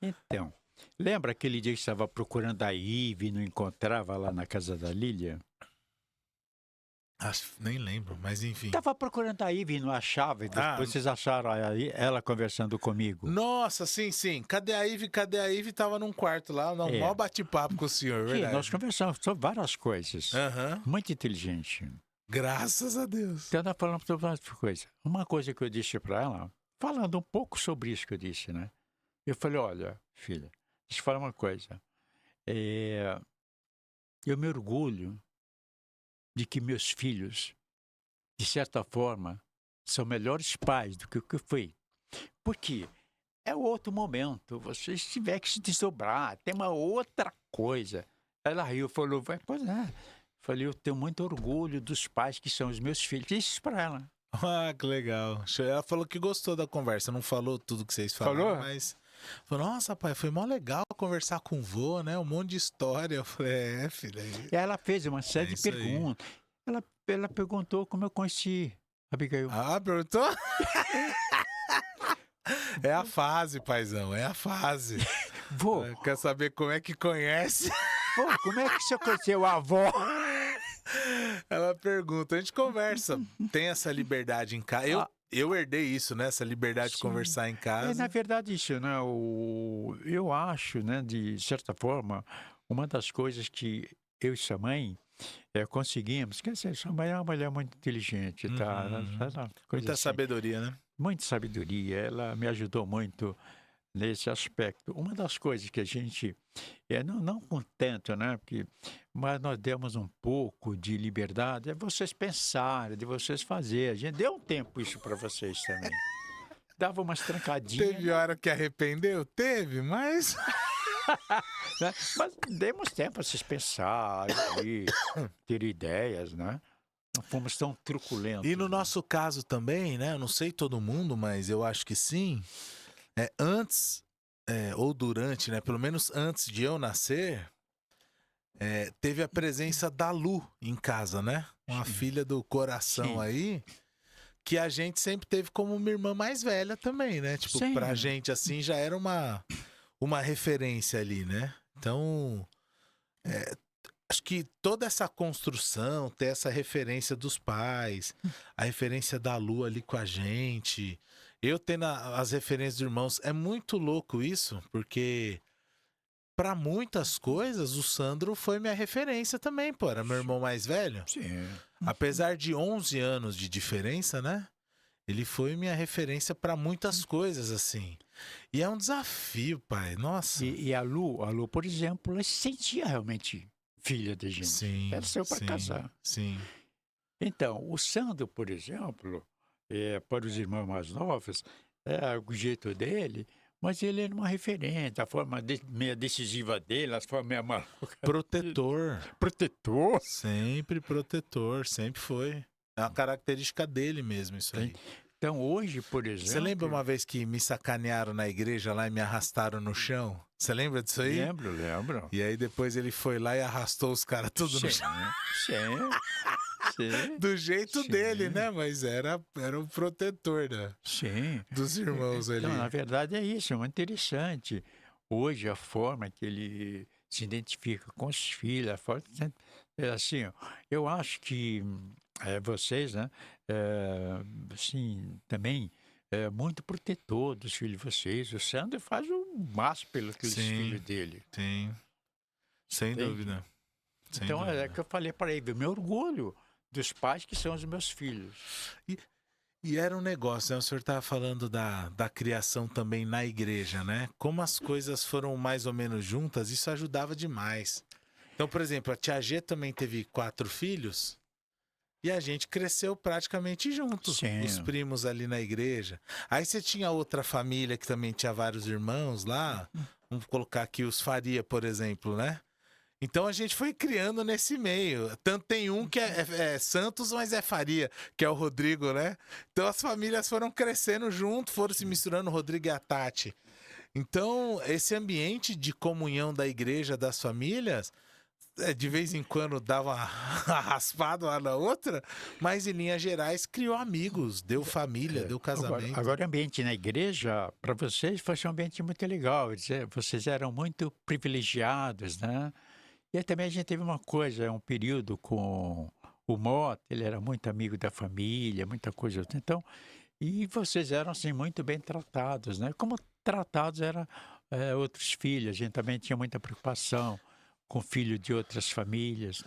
Então, lembra aquele dia que estava procurando a Ive e não encontrava lá na casa da Lília? Nem lembro, mas enfim. Estava procurando a Ive e não achava, e depois vocês acharam ela conversando comigo. Nossa, sim. Cadê a Ive? Tava num quarto lá, mó bate-papo com o senhor, verdade? Nós conversamos sobre várias coisas. Aham. Muito inteligente. Graças a Deus. Então, nós falamos sobre várias coisas. Uma coisa que eu disse para ela, falando um pouco sobre isso que eu disse, né? Eu falei, olha, filha, deixa eu te falar uma coisa. Eu me orgulho de que meus filhos, de certa forma, são melhores pais do que o que eu fui. Porque é outro momento, vocês tiverem que se desdobrar, tem uma outra coisa. Ela riu e falou, pois é. Falei, eu tenho muito orgulho dos pais que são os meus filhos. Disse isso pra ela. Ah, que legal. Ela falou que gostou da conversa, não falou tudo que vocês falaram, mas... Falou, nossa, pai, foi mó legal conversar com o vô, né? Um monte de história. Eu falei, filha... Ela fez uma série de perguntas. Ela perguntou como eu conheci a Abigail. Ah, perguntou? É a fase, paizão, é a fase. Vô. Quer saber como é que conhece? Pô, como é que você conheceu a avó? Ela pergunta, a gente conversa. Tem essa liberdade em casa. Eu herdei isso, né? Essa liberdade de conversar em casa. Na verdade, isso, né? Eu acho, né? De certa forma, uma das coisas que eu e sua mãe conseguimos. Quer dizer, sua mãe é uma mulher muito inteligente, tá? Muita sabedoria, né? Muita sabedoria. Ela me ajudou muito nesse aspecto. Uma das coisas que a gente, não contento, né? Mas nós demos um pouco de liberdade, vocês pensarem, de vocês fazerem. A gente deu um tempo isso para vocês também. Dava umas trancadinhas. Teve hora que arrependeu? Teve, mas... Né? Mas demos tempo para vocês pensarem, ter ideias, né? Não fomos tão truculentos. E no nosso caso também, né? Eu não sei todo mundo, mas eu acho que sim. Antes, ou durante, né? Pelo menos antes de eu nascer, teve a presença da Lu em casa, né? Uma filha do coração aí, que a gente sempre teve como uma irmã mais velha também, né? Tipo, pra gente, assim, já era uma referência ali, né? Então, acho que toda essa construção, ter essa referência dos pais, a referência da Lu ali com a gente... Eu tendo as referências dos irmãos, é muito louco isso, porque para muitas coisas o Sandro foi minha referência também, pô, era meu irmão mais velho. Sim. Apesar de 11 anos de diferença, né? Ele foi minha referência para muitas coisas, assim. E é um desafio, pai, nossa. E a Lu, por exemplo, ela se sentia realmente filha da gente. Sim, ela saiu para casar. Sim. Então, o Sandro, por exemplo... para os irmãos mais novos, o jeito dele, mas ele era uma referência, a forma meio decisiva dele, a forma meio maluca. Protetor. Protetor? Sempre protetor, sempre foi. É uma característica dele mesmo, isso aí. Então, hoje, por exemplo... Você lembra uma vez que me sacanearam na igreja lá e me arrastaram no chão? Você lembra disso aí? Lembro. E aí depois ele foi lá e arrastou os caras tudo no chão. Sim. Do jeito dele, né? Mas era o protetor dos irmãos ali. Então, na verdade é isso, é muito interessante. Hoje a forma que ele se identifica com os filhos, a forma, assim, eu acho que vocês, né? Assim, também muito protetor dos filhos de vocês. O Sandro faz o máximo pelos filhos dele. Sim, sem dúvida. Então é que eu falei para ele, meu orgulho dos pais que são os meus filhos. E era um negócio, né? O senhor estava falando da criação também na igreja, né? Como as coisas foram mais ou menos juntas, isso ajudava demais. Então, por exemplo, a tia G também teve 4 filhos e a gente cresceu praticamente junto, os primos ali na igreja. Aí você tinha outra família que também tinha vários irmãos lá, vamos colocar aqui os Faria, por exemplo, né? Então a gente foi criando nesse meio. Tanto tem um que é Santos, mas é Faria, que é o Rodrigo, né? Então as famílias foram crescendo junto, foram se misturando, o Rodrigo e a Tati. Então, esse ambiente de comunhão da igreja, das famílias, de vez em quando dava uma raspada uma na outra, mas em linhas gerais criou amigos, deu família, deu casamento. Agora, o ambiente na igreja, para vocês, foi um ambiente muito legal. Vocês eram muito privilegiados, né? E aí também a gente teve uma coisa, um período com o Mota, ele era muito amigo da família, muita coisa. Então, e vocês eram, assim, muito bem tratados, né? Como tratados eram outros filhos. A gente também tinha muita preocupação com filho de outras famílias.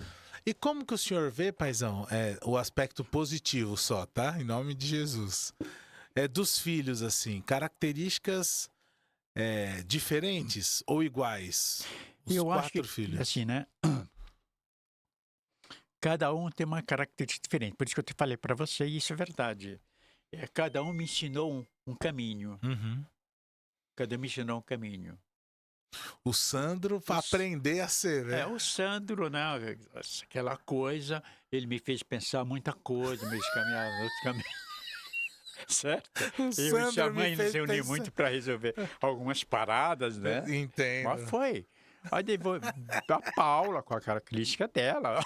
E como que o senhor vê, paizão, o aspecto positivo só, tá? Em nome de Jesus. Dos filhos, assim, características diferentes ou iguais? Os Eu acho quatro que, filhos. assim, né? Cada um tem uma característica diferente. Por isso que eu te falei para você, e isso é verdade. Cada um me ensinou um caminho. Uhum. Cada um me ensinou um caminho. O Sandro para aprender a ser, né? O Sandro, né? Aquela coisa, ele me fez pensar muita coisa, me fez caminhar no outro caminho. Certo? O Eu e Sandro sua me mãe nos fez reunimos pensar. muito para resolver algumas paradas, né? Entendo. Mas foi. Aí depois a Paula, com a característica dela.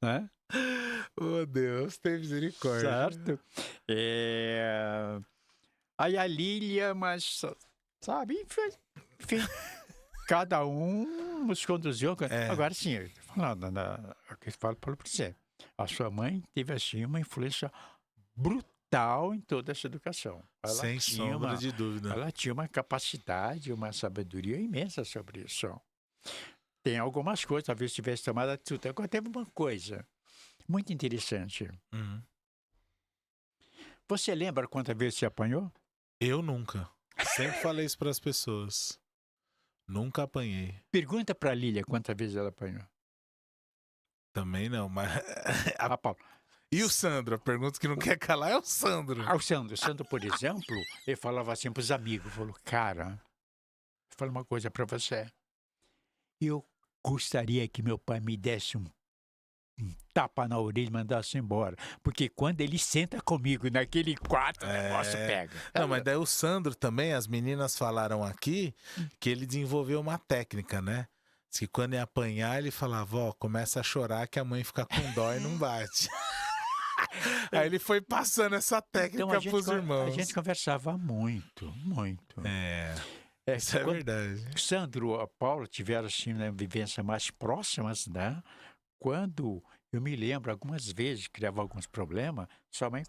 Né? Oh, Deus, tem misericórdia. Certo? Aí a Lília, mas, sabe, enfim, cada um nos conduziu. Agora sim, falando, o que eu falo para você, a sua mãe teve assim uma influência brutal em toda essa educação. Ela Sem tinha sombra de dúvida. Ela tinha uma capacidade, uma sabedoria imensa sobre isso. Tem algumas coisas, talvez tivesse tomado atitude. Agora teve uma coisa muito interessante. Uhum. Você lembra quantas vezes você apanhou? Eu nunca. Sempre falei isso para as pessoas. Nunca apanhei. Pergunta para a Lília quantas vezes ela apanhou. Também não, mas... A Paula. E o Sandro? A pergunta que não quer calar é o Sandro. O Sandro, por exemplo, ele falava assim para os amigos, falou, cara, vou falar uma coisa para você. Eu gostaria que meu pai me desse um tapa na orelha e mandasse embora. Porque quando ele senta comigo naquele quarto, o negócio pega. Não, mas daí o Sandro também, as meninas falaram aqui que ele desenvolveu uma técnica, né? Diz que quando ia apanhar, ele falava, ó, começa a chorar que a mãe fica com dó e não bate. Aí ele foi passando essa técnica pros irmãos. A gente conversava muito, muito. Isso é verdade. O Sandro e a Paula tiveram, assim, né, vivências mais próximas, né? Quando eu me lembro, algumas vezes, criava alguns problemas, sua mãe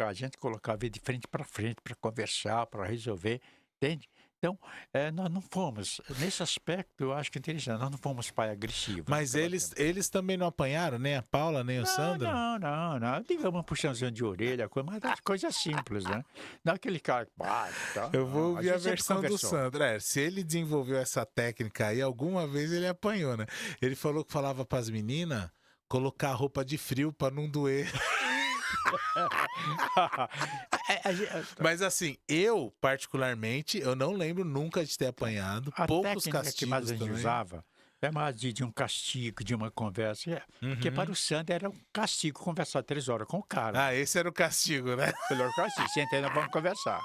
a gente colocava ele de frente para conversar, para resolver, entende? Então, nós não fomos, nesse aspecto, eu acho que é interessante, nós não fomos pai agressivo. Mas eles também não apanharam, nem a Paula, nem o Sandro? Não. Digamos um puxãozinho de orelha, mas coisa simples, né? Não aquele cara que bate, tá? Eu vou ouvir a gente sempre versão do conversou. Sandro. Se ele desenvolveu essa técnica aí, alguma vez ele apanhou, né? Ele falou que falava pras meninas colocar roupa de frio pra não doer. Mas assim, eu, particularmente, eu não lembro nunca de ter apanhado. A Poucos técnica castigos que mais a gente também. usava é mais de um castigo, de uma conversa. Porque para o Sandro era um castigo conversar 3 horas com o cara. Ah, esse era o castigo, né? Melhor castigo, senta aí, nós vamos conversar.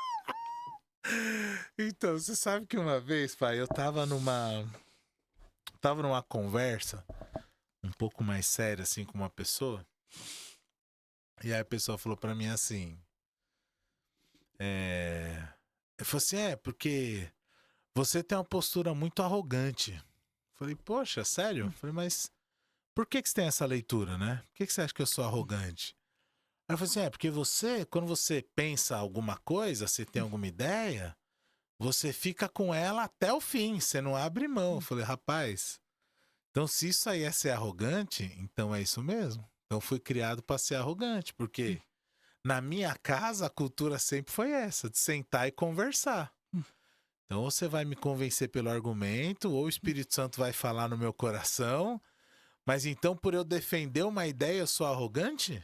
Então, você sabe que uma vez, pai, eu tava numa conversa um pouco mais séria, assim, com uma pessoa. E aí a pessoa falou pra mim assim... Eu falei assim, porque você tem uma postura muito arrogante. Eu falei, poxa, sério? Eu falei, mas por que você tem essa leitura, né? Por que você acha que eu sou arrogante? Aí eu falei assim, porque você, quando você pensa alguma coisa, você tem alguma ideia, você fica com ela até o fim, você não abre mão. Eu falei, rapaz, então se isso aí é ser arrogante, então é isso mesmo. Então fui criado para ser arrogante, porque na minha casa a cultura sempre foi essa, de sentar e conversar. Então ou você vai me convencer pelo argumento, ou o Espírito Santo vai falar no meu coração, mas então por eu defender uma ideia eu sou arrogante?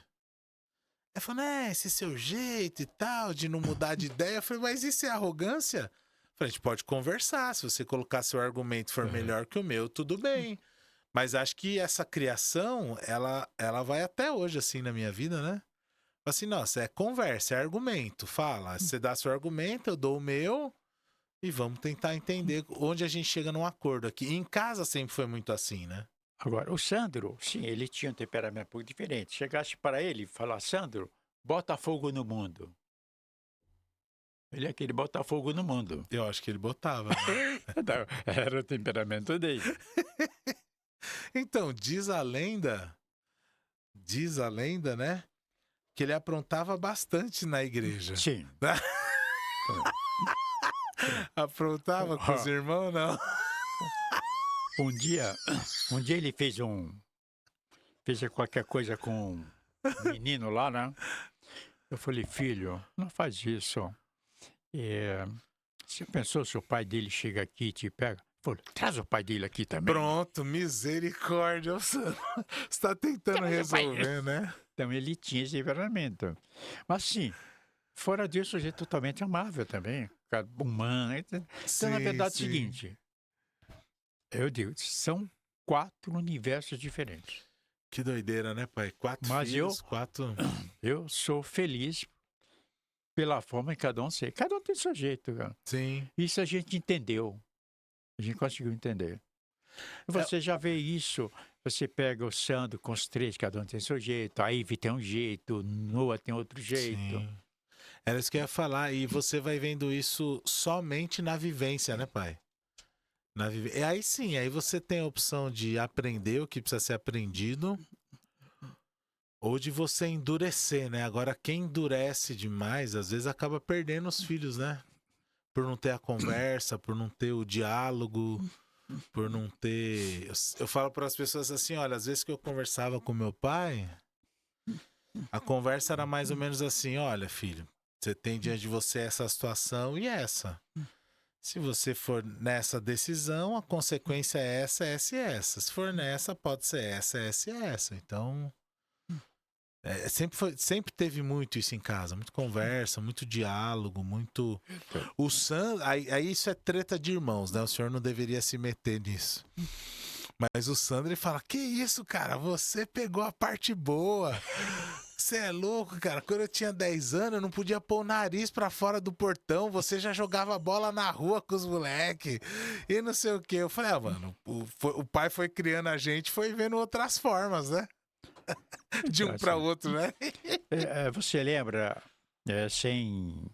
Eu falei, esse seu jeito e tal, de não mudar de ideia. Eu falei, mas isso é arrogância? Eu A gente pode conversar. Se você colocar seu argumento for melhor que o meu, tudo bem. Mas acho que essa criação, ela vai até hoje, assim, na minha vida, né? Assim, nossa, é conversa, é argumento. Fala, você dá seu argumento, eu dou o meu e vamos tentar entender onde a gente chega num acordo aqui. E em casa sempre foi muito assim, né? Agora, o Sandro, sim, ele tinha um temperamento um pouco diferente. Chegasse para ele e falar, Sandro, bota fogo no mundo. Ele é aquele bota fogo no mundo. Eu acho que ele botava. Né? Não, era o temperamento dele. Então, diz a lenda, né? Que ele aprontava bastante na igreja. Sim. Aprontava com os irmãos, não? Um dia ele fez qualquer coisa com um menino lá, né? Eu falei, filho, não faz isso. Você pensou se o pai dele chega aqui e te pega? Falei, traz o pai dele aqui também. Pronto, misericórdia. Você está tentando resolver, né? Então ele tinha esse temperamento. Mas sim, fora disso, o jeito totalmente amável também. Humano. Então, na verdade, é o seguinte. Eu digo, são 4 universos diferentes. Que doideira, né, pai? 4 filhos, 4... Eu sou feliz pela forma que cada um sei. Cada um tem seu jeito, cara. Sim. Isso a gente entendeu. A gente conseguiu entender. Você já vê isso. Você pega o Sandro com os 3, cada um tem seu jeito. A Ivy tem um jeito, Noah tem outro jeito. Sim. Era isso que eu ia falar. E você vai vendo isso somente na vivência, né, pai? E aí sim, aí você tem a opção de aprender o que precisa ser aprendido ou de você endurecer, né? Agora, quem endurece demais, às vezes acaba perdendo os filhos, né? Por não ter a conversa, por não ter o diálogo, por não ter... Eu falo para as pessoas assim, olha, às vezes que eu conversava com meu pai, a conversa era mais ou menos assim, olha, filho, você tem diante de você essa situação e essa. Se você for nessa decisão, a consequência é essa, essa e essa. Se for nessa, pode ser essa, essa e essa. Então, sempre teve muito isso em casa. Muito conversa, muito diálogo, muito... O Sandro... Aí isso é treta de irmãos, né? O senhor não deveria se meter nisso. Mas o Sandro, ele fala, que isso, cara? Você pegou a parte boa. Você é louco, cara. Quando eu tinha 10 anos, eu não podia pôr o nariz pra fora do portão. Você já jogava bola na rua com os moleques. E não sei o quê. Eu falei, mano, o pai foi criando a gente, foi vendo outras formas, né? De um pra outro, né? Você lembra, sem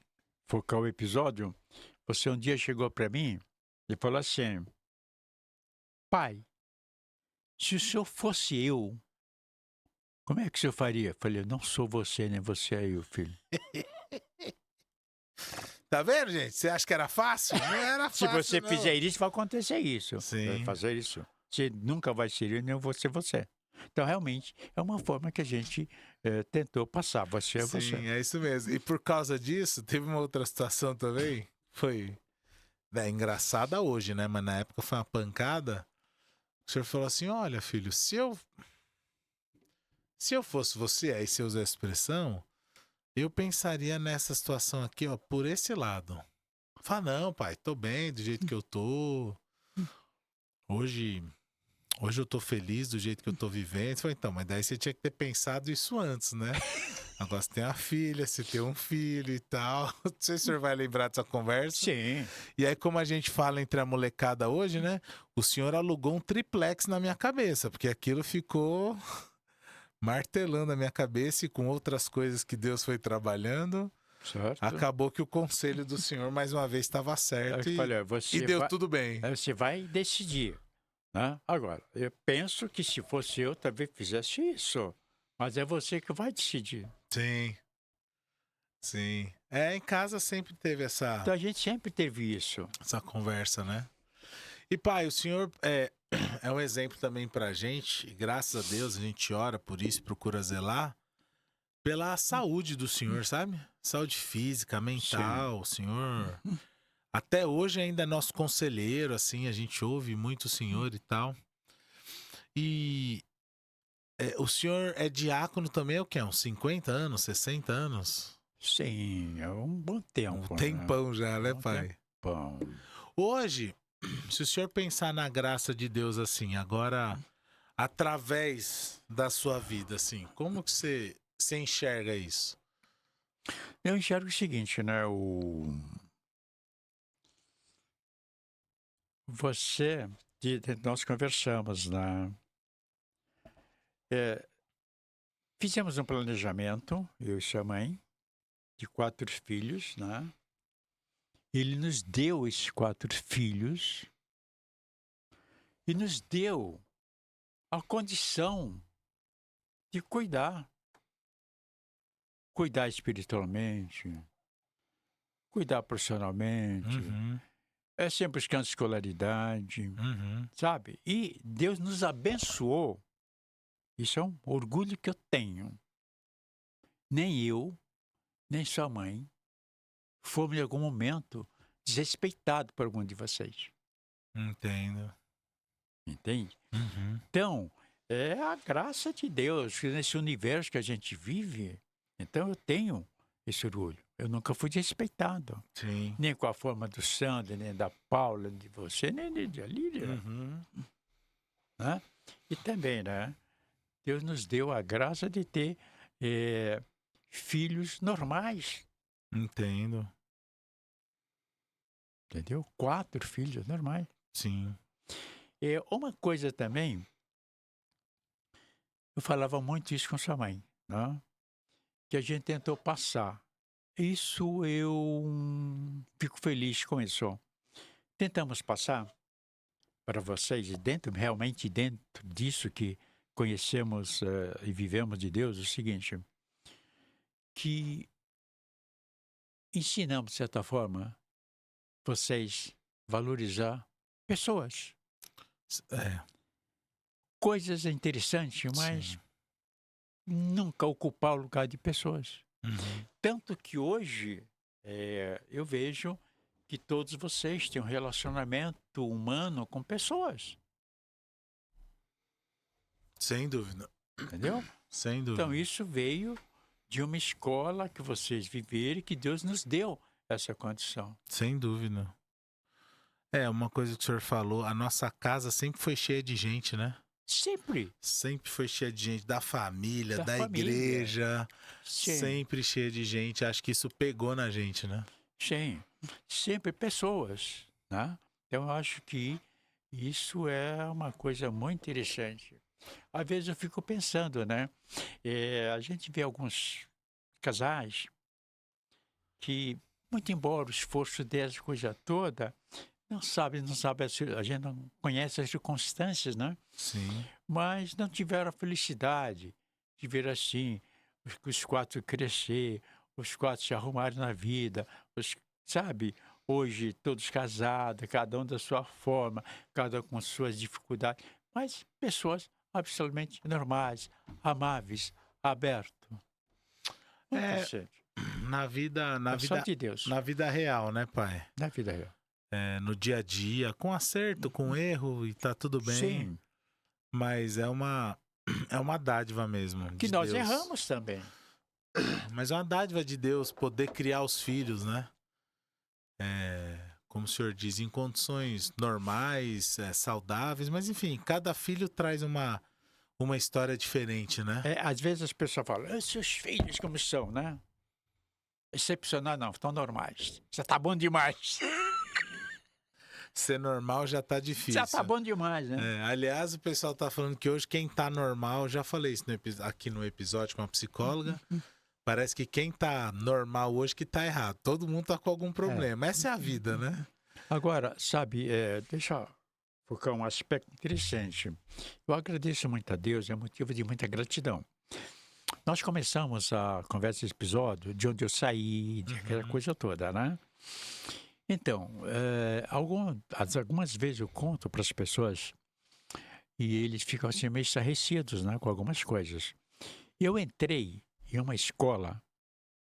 focar o episódio, você um dia chegou pra mim e falou assim, pai, se o senhor fosse eu, como é que o senhor faria? Eu falei, não sou você, nem você é eu, filho. Tá vendo, gente? Você acha que era fácil? Não era fácil, Se você não. fizer isso, vai acontecer isso. Sim. Vai fazer isso. Você nunca vai ser eu, nem eu vou ser você. Então, realmente, é uma forma que a gente tentou passar. Você é você. Sim, é isso mesmo. E por causa disso, teve uma outra situação também. Foi engraçada hoje, né? Mas na época foi uma pancada. O senhor falou assim, olha, filho, se eu fosse você, aí você usa a expressão, eu pensaria nessa situação aqui, ó, por esse lado. Fala, não, pai, tô bem do jeito que eu tô. Hoje eu tô feliz do jeito que eu tô vivendo. Falei, então, mas daí você tinha que ter pensado isso antes, né? Agora você tem uma filha, você tem um filho e tal. Não sei se o senhor vai lembrar dessa conversa. Sim. E aí, como a gente fala entre a molecada hoje, né? O senhor alugou um triplex na minha cabeça, porque aquilo ficou martelando a minha cabeça e com outras coisas que Deus foi trabalhando. Certo. Acabou que o conselho do senhor, mais uma vez, estava certo e deu tudo bem. Você vai decidir. Né? Agora, eu penso que se fosse eu, também fizesse isso. Mas é você que vai decidir. Sim. Sim. Em casa sempre teve essa... Então a gente sempre teve isso. Essa conversa, né? E pai, o senhor é um exemplo também pra gente. E graças a Deus a gente ora por isso, procura zelar pela saúde do senhor, sabe? Saúde física, mental. Sim. O senhor... Até hoje ainda é nosso conselheiro, assim, a gente ouve muito o senhor e tal. E o senhor é diácono também, o quê? Uns 50 anos, 60 anos? Sim, é um bom tempo. Um tempão, né? Já, né, pai? pão. Hoje, se o senhor pensar na graça de Deus assim, agora, através da sua vida, assim, como que você enxerga isso? Eu enxergo o seguinte, né? Você, nós conversamos, né? É, fizemos um planejamento, eu e sua mãe, de 4 filhos, né? Ele nos deu esses 4 filhos e nos deu a condição de cuidar. Cuidar espiritualmente, cuidar profissionalmente, Uhum, sempre buscando escolaridade, uhum. sabe? E Deus nos abençoou. Isso é um orgulho que eu tenho. Nem eu, nem sua mãe fomos em algum momento desrespeitados por algum de vocês. Entendo. Entende? Uhum. Então, é a graça de Deus que nesse universo que a gente vive. Então, eu tenho esse orgulho. Eu nunca fui desrespeitado. Sim. Nem com a forma do Sandro, nem da Paula, de você, nem de Lília. Uhum. Né? E também, né? Deus nos deu a graça de ter filhos normais, Entendo. entendeu? 4 filhos normais. Sim. Uma coisa também, eu falava muito isso com sua mãe, né? Que a gente tentou passar. Isso eu fico feliz com isso. Tentamos passar para vocês, realmente dentro disso que conhecemos e vivemos de Deus, o seguinte, que ensinamos, de certa forma, vocês valorizar pessoas. É. Coisas interessantes, mas Sim. nunca ocupar o lugar de pessoas. Uhum. Tanto que hoje eu vejo que todos vocês têm um relacionamento humano com pessoas, Sem dúvida. entendeu? Sem dúvida. Então, isso veio de uma escola que vocês viveram e que Deus nos deu essa condição. Sem dúvida. É, uma coisa que o senhor falou, a nossa casa sempre foi cheia de gente, né? Sempre. Sempre foi cheia de gente da família, Da da família. igreja. Sim. Sempre cheia de gente. Acho que isso pegou na gente, né? Sim. Sempre pessoas, né? Então, eu acho que isso é uma coisa muito interessante. Às vezes eu fico pensando, né? A gente vê alguns casais que, muito embora o esforço dessa coisa toda, não sabe, a gente não conhece as circunstâncias, né? Sim. Mas não tiveram a felicidade de ver assim, os 4 crescer, os 4 se arrumarem na vida, sabe? Hoje todos casados, cada um da sua forma, cada um com suas dificuldades, mas pessoas absolutamente normais, amáveis, abertos. Muito interessante. Na vida, É só de Deus, na vida real, né, pai? na vida real. É, no dia a dia, com acerto, com erro e tá tudo bem. Sim, Mas é uma dádiva mesmo. que de nós Deus. erramos também. Mas é uma dádiva de Deus poder criar os filhos, né? Como o senhor diz, em condições normais, saudáveis, mas enfim, cada filho traz uma história diferente, né? Às vezes as pessoas falam, seus filhos como são, né? Excepcional não, estão normais. Já tá bom demais. Ser normal já tá difícil. Já tá bom demais, né? Aliás, o pessoal tá falando que hoje quem tá normal, já falei isso aqui no episódio com a psicóloga, parece que quem tá normal hoje que tá errado. Todo mundo tá com algum problema. Essa é a vida, né? Agora, sabe, deixa eu focar um aspecto interessante. Eu agradeço muito a Deus, é motivo de muita gratidão. Nós começamos a conversa desse episódio de onde eu saí, de aquela coisa toda, né? Então, algumas vezes eu conto para as pessoas e eles ficam assim meio estarrecidos, né, com algumas coisas. Eu entrei em uma escola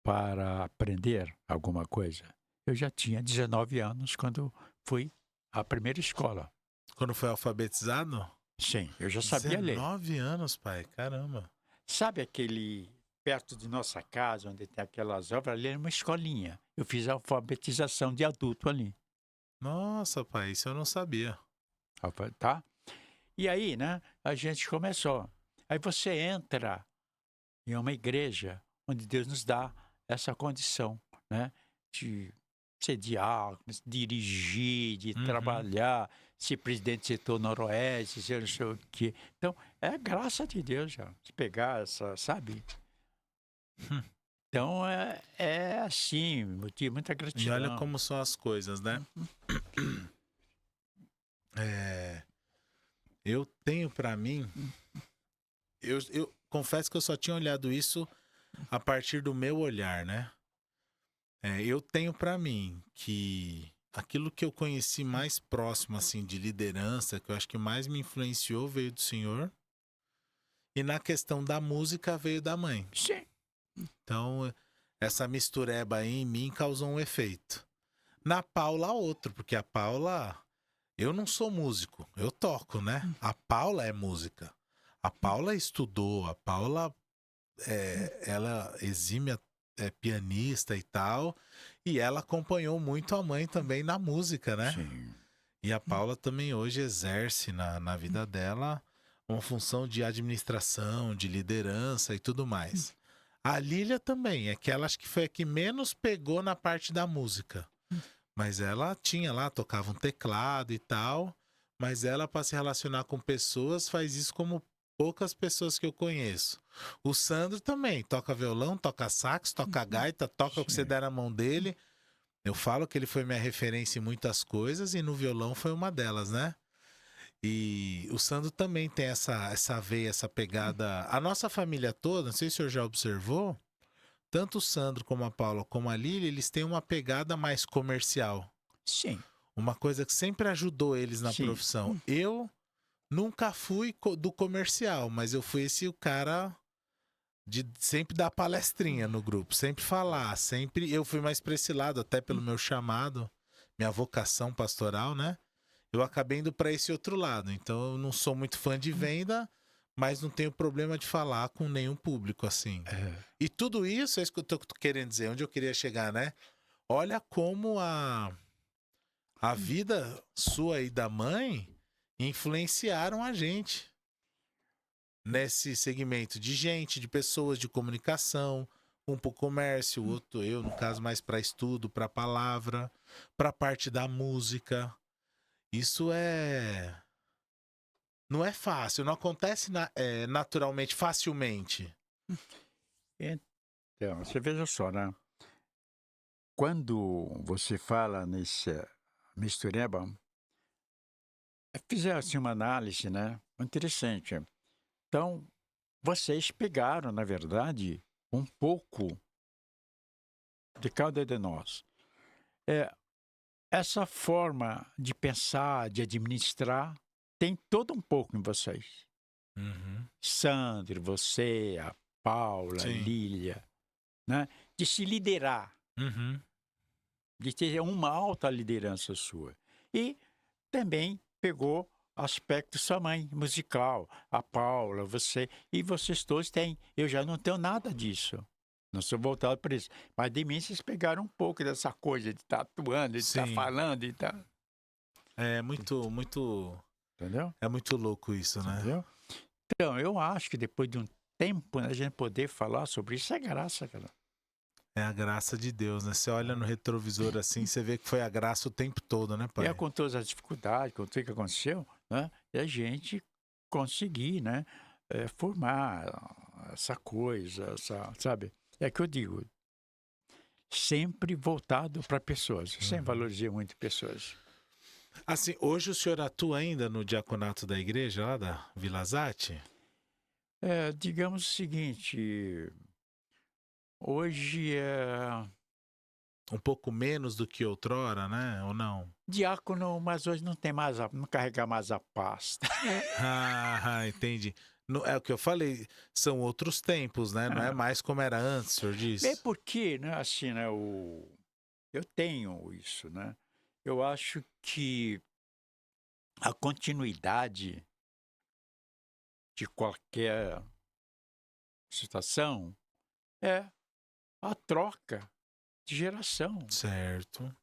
para aprender alguma coisa. Eu já tinha 19 anos quando fui à primeira escola. Quando foi alfabetizado? Sim, eu já sabia ler. 19 anos, pai. Caramba. Sabe aquele perto de nossa casa, onde tem aquelas obras, ali era uma escolinha. Eu fiz a alfabetização de adulto ali. Nossa, pai, isso eu não sabia. Tá? E aí, né, a gente começou. Aí você entra em uma igreja onde Deus nos dá essa condição, né, de ser diácono, dirigir, de Uhum. trabalhar, ser presidente do setor noroeste, ser não sei o quê. Então, é graça de Deus já, se pegar essa, sabe? Então, é assim, motivo, muita E olha gratidão. como são as coisas, né? É, eu tenho pra mim, eu confesso que eu só tinha olhado isso a partir do meu olhar, né? Eu tenho pra mim que aquilo que eu conheci mais próximo, assim, de liderança, que eu acho que mais me influenciou, veio do Senhor. E na questão da música, veio da mãe. Sim, Então, essa mistureba aí em mim causou um efeito. Na Paula, outro, porque a Paula, eu não sou músico, eu toco, né? A Paula é música. A Paula estudou, a Paula, ela exímia, pianista e tal, e ela acompanhou muito a mãe também na música, né? sim. E a Paula também hoje exerce na vida dela uma função de administração, de liderança e tudo mais. A Lília também, é que ela acho que foi a que menos pegou na parte da música. Mas ela tinha lá, tocava um teclado e tal. Mas ela, para se relacionar com pessoas, faz isso como poucas pessoas que eu conheço. O Sandro também toca violão, toca sax, toca gaita, toca o que você Sim. der na mão dele. Eu falo que ele foi minha referência em muitas coisas e no violão foi uma delas, né? E o Sandro também tem essa veia, essa pegada. A nossa família toda, não sei se o senhor já observou, tanto o Sandro como a Paula como a Lília, eles têm uma pegada mais comercial. Sim, Uma coisa que sempre ajudou eles na sim. profissão. Eu nunca fui do comercial, mas eu fui esse o cara de sempre dar palestrinha no grupo, sempre falar, sempre. Eu fui mais pra esse lado, até pelo meu chamado, minha vocação pastoral, né? Eu acabei indo para esse outro lado. Então eu não sou muito fã de venda, mas não tenho problema de falar com nenhum público assim. É, E tudo isso é isso que eu tô querendo dizer, onde eu queria chegar, né? Olha como a vida sua e da mãe influenciaram a gente nesse segmento de gente, de pessoas, de comunicação, um para o comércio, o outro eu, no caso, mais para estudo, para palavra, para parte da música. Isso não é fácil, não acontece naturalmente, facilmente. então, você veja só, né? Quando você fala nesse mistureba, fizer assim uma análise, né? Interessante. Então, vocês pegaram, na verdade, um pouco de cada de nós. É, essa forma de pensar, de administrar, tem todo um pouco em vocês. Uhum. Sandro, você, a Paula, a Sim. Lília, né? De se liderar, Uhum. de ter uma alta liderança sua. E também pegou aspecto sua mãe, musical, a Paula, você, e vocês todos têm. Eu já não tenho nada disso. Não sou voltado para isso. Mas de mim vocês pegaram um pouco dessa coisa de estar atuando, de estar Sim. falando, de estar. É muito. Entendeu? É muito louco isso, né? Entendeu? Então, eu acho que depois de um tempo, né, a gente poder falar sobre isso é graça, cara. É a graça de Deus, né? Você olha no retrovisor assim, você vê que foi a graça o tempo todo, né, E é pai? com todas as dificuldades, com tudo que aconteceu, né? E a gente conseguir, né? Formar essa coisa, sabe? É que eu digo, sempre voltado para pessoas. Eu sempre Uhum. valorizei muito pessoas. Assim, hoje o senhor atua ainda no diaconato da igreja lá da Vila Zate? Digamos o seguinte, hoje é Um pouco menos do que outrora, né? Ou não? diácono, mas hoje não tem mais, não carrega mais a pasta. Entendi. É o que eu falei, são outros tempos, né? Não é mais como era antes, o senhor É diz. porque, né, assim, né, eu tenho isso, né? Eu acho que a continuidade de qualquer situação é a troca de geração. Certo.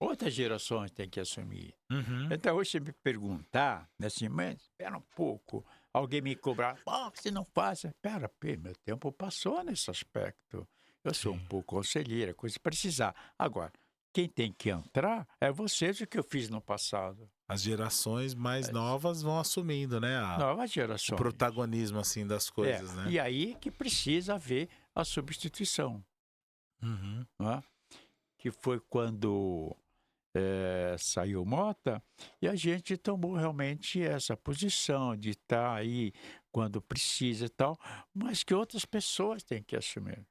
Outras gerações têm que assumir. Uhum. Então, hoje você me perguntar, né, assim, mas espera um pouco, alguém me cobrar, você não faz. Espera, meu tempo passou nesse aspecto. Eu sou um Sim. pouco conselheira, coisa que precisar. Agora, quem tem que entrar é vocês, o que eu fiz no passado. As gerações mais novas vão assumindo, né? Novas O gerações. protagonismo, assim, das coisas, né? E aí que precisa haver a substituição. Uhum. Não é? Que foi quando saiu Mota, e a gente tomou realmente essa posição de estar aí quando precisa e tal, mas que outras pessoas têm que assumir.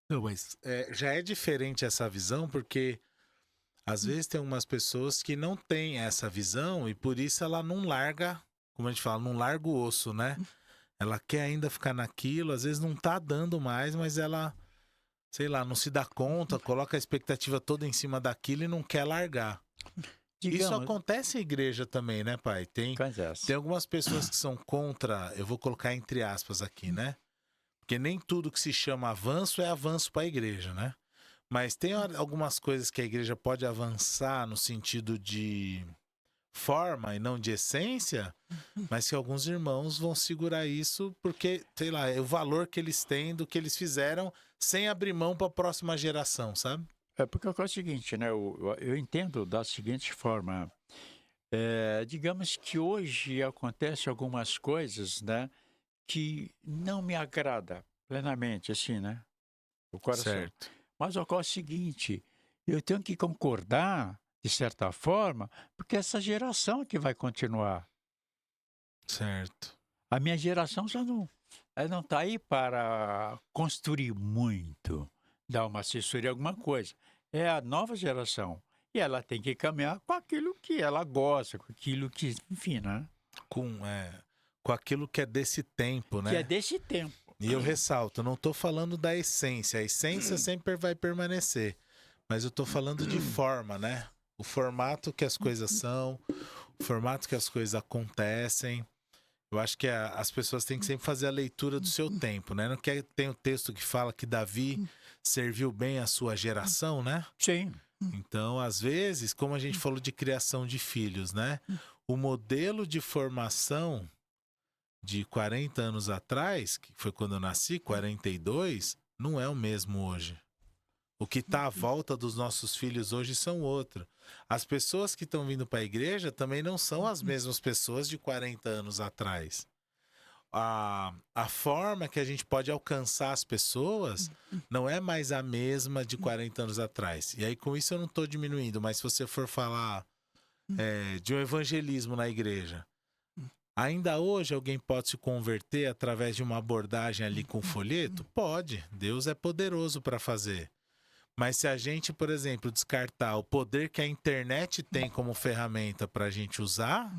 Não, mas já é diferente essa visão, porque às vezes tem umas pessoas que não têm essa visão e por isso ela não larga, como a gente fala, não larga o osso, né? Ela quer ainda ficar naquilo, às vezes não tá dando mais, mas ela, sei lá, não se dá conta, coloca a expectativa toda em cima daquilo e não quer largar. Isso Digamos, acontece em igreja também, né, pai? Tem acontece. algumas pessoas que são contra, eu vou colocar entre aspas aqui, né? Porque nem tudo que se chama avanço é avanço para a igreja, né? Mas tem algumas coisas que a igreja pode avançar no sentido de forma e não de essência, mas que alguns irmãos vão segurar isso porque, sei lá, é o valor que eles têm do que eles fizeram sem abrir mão para a próxima geração, sabe? Porque é o seguinte, né? Eu entendo da seguinte forma. Digamos que hoje acontecem algumas coisas, né? Que não me agrada plenamente, assim, né? O coração. Certo. Mas ocorre o seguinte, eu tenho que concordar, de certa forma, porque essa geração que vai continuar. Certo. A minha geração já não está aí para construir muito, dar uma assessoria, alguma coisa. É a nova geração. E ela tem que caminhar com aquilo que ela gosta, com aquilo que, enfim, né? Com aquilo que é desse tempo, né? Que é desse tempo. E eu ressalto, não estou falando da essência. A essência sempre vai permanecer. Mas eu estou falando de forma, né? O formato que as coisas são, o formato que as coisas acontecem. Eu acho que as pessoas têm que sempre fazer a leitura do seu tempo, né? Não quer, tem o texto que fala que Davi serviu bem a sua geração, né? Sim. Então, às vezes, como a gente falou de criação de filhos, né? O modelo de formação de 40 anos atrás, que foi quando eu nasci, 42, não é o mesmo hoje. O que está à volta dos nossos filhos hoje são outro. As pessoas que estão vindo para a igreja também não são as mesmas pessoas de 40 anos atrás. A forma que a gente pode alcançar as pessoas não é mais a mesma de 40 anos atrás. E aí, com isso, eu não estou diminuindo, mas se você for falar de um evangelismo na igreja, ainda hoje alguém pode se converter através de uma abordagem ali com folheto? Pode. Deus é poderoso para fazer. Mas se a gente, por exemplo, descartar o poder que a internet tem como ferramenta para a gente usar,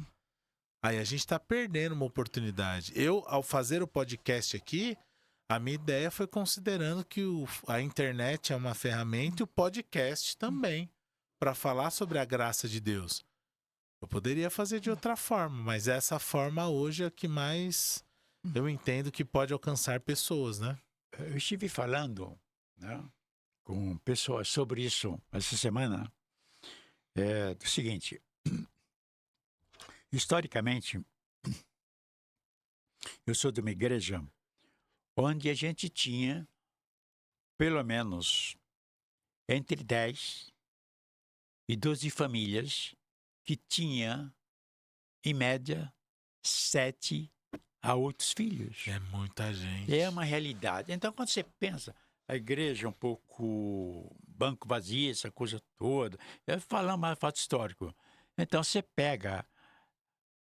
aí a gente está perdendo uma oportunidade. Eu, ao fazer o podcast aqui, a minha ideia foi considerando que a internet é uma ferramenta e o podcast também, para falar sobre a graça de Deus. Eu poderia fazer de outra forma, mas essa forma hoje é a que mais eu entendo que pode alcançar pessoas, né? Eu estive falando, né, com pessoas sobre isso essa semana. Do seguinte, historicamente, eu sou de uma igreja onde a gente tinha pelo menos entre 10 e 12 famílias que tinha, em média, 7 a 8 filhos. É muita gente. É uma realidade. Então, quando você pensa, a igreja é um pouco banco vazio, essa coisa toda, falar mais fato histórico. Então, você pega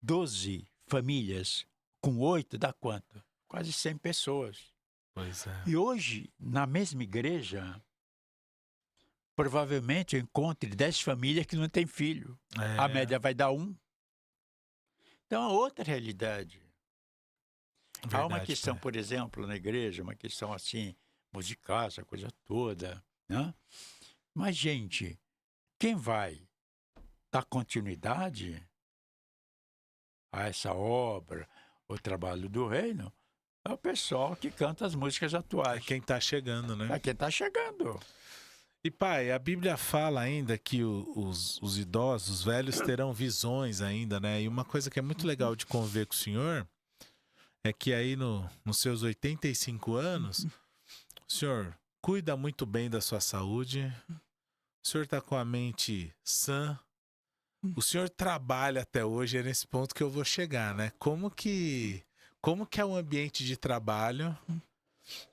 12 famílias com 8, dá quanto? Quase 100 pessoas. Pois é. E hoje, na mesma igreja, provavelmente eu encontre 10 famílias que não têm filho. A média vai dar 1. Então, é outra realidade. Verdade, Há uma questão, pai. por exemplo, na igreja, uma questão assim, musical, essa coisa toda, né? Mas, gente, quem vai dar continuidade a essa obra, o trabalho do reino, é o pessoal que canta as músicas É atuais. quem tá chegando, né? É quem está chegando. E pai, a Bíblia fala ainda que os idosos, os velhos terão visões ainda, né? E uma coisa que é muito legal de conviver com o senhor é que aí nos seus 85 anos, o senhor cuida muito bem da sua saúde, o senhor está com a mente sã, o senhor trabalha até hoje, é nesse ponto que eu vou chegar, né? Como que é o ambiente de trabalho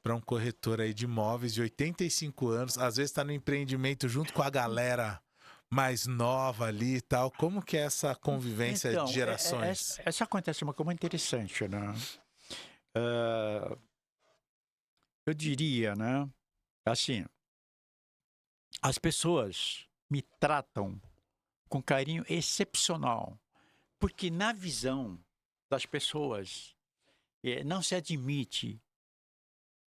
para um corretor aí de imóveis de 85 anos, às vezes está no empreendimento junto com a galera mais nova ali e tal. Como que é essa convivência Então, de gerações? essa acontece uma coisa interessante, né? Ah, eu diria, né? Assim, as pessoas me tratam com carinho excepcional, porque na visão das pessoas não se admite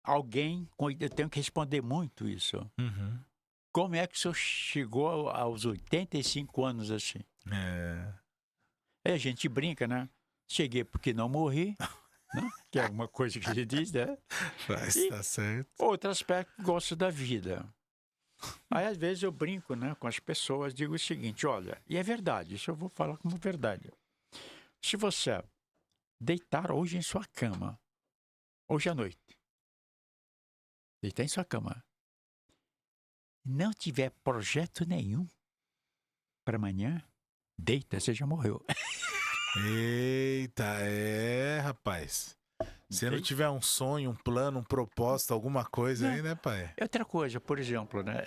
alguém, eu tenho que responder muito isso. Uhum. Como é que o senhor chegou aos 85 anos assim? É, Aí a gente brinca, né? Cheguei porque não morri, né? Que é uma coisa que ele diz, né? mas E tá certo. outro aspecto, gosto da vida. Aí às vezes eu brinco, né, com as pessoas, digo o seguinte, olha, e é verdade, isso eu vou falar como verdade. Se você deitar hoje em sua cama, hoje à noite, deitar em sua cama, não tiver projeto nenhum para amanhã, deita, você já morreu. Eita, rapaz. Se não Deita. tiver um sonho, um plano, um propósito, alguma coisa aí, né, pai? Outra coisa, por exemplo, né,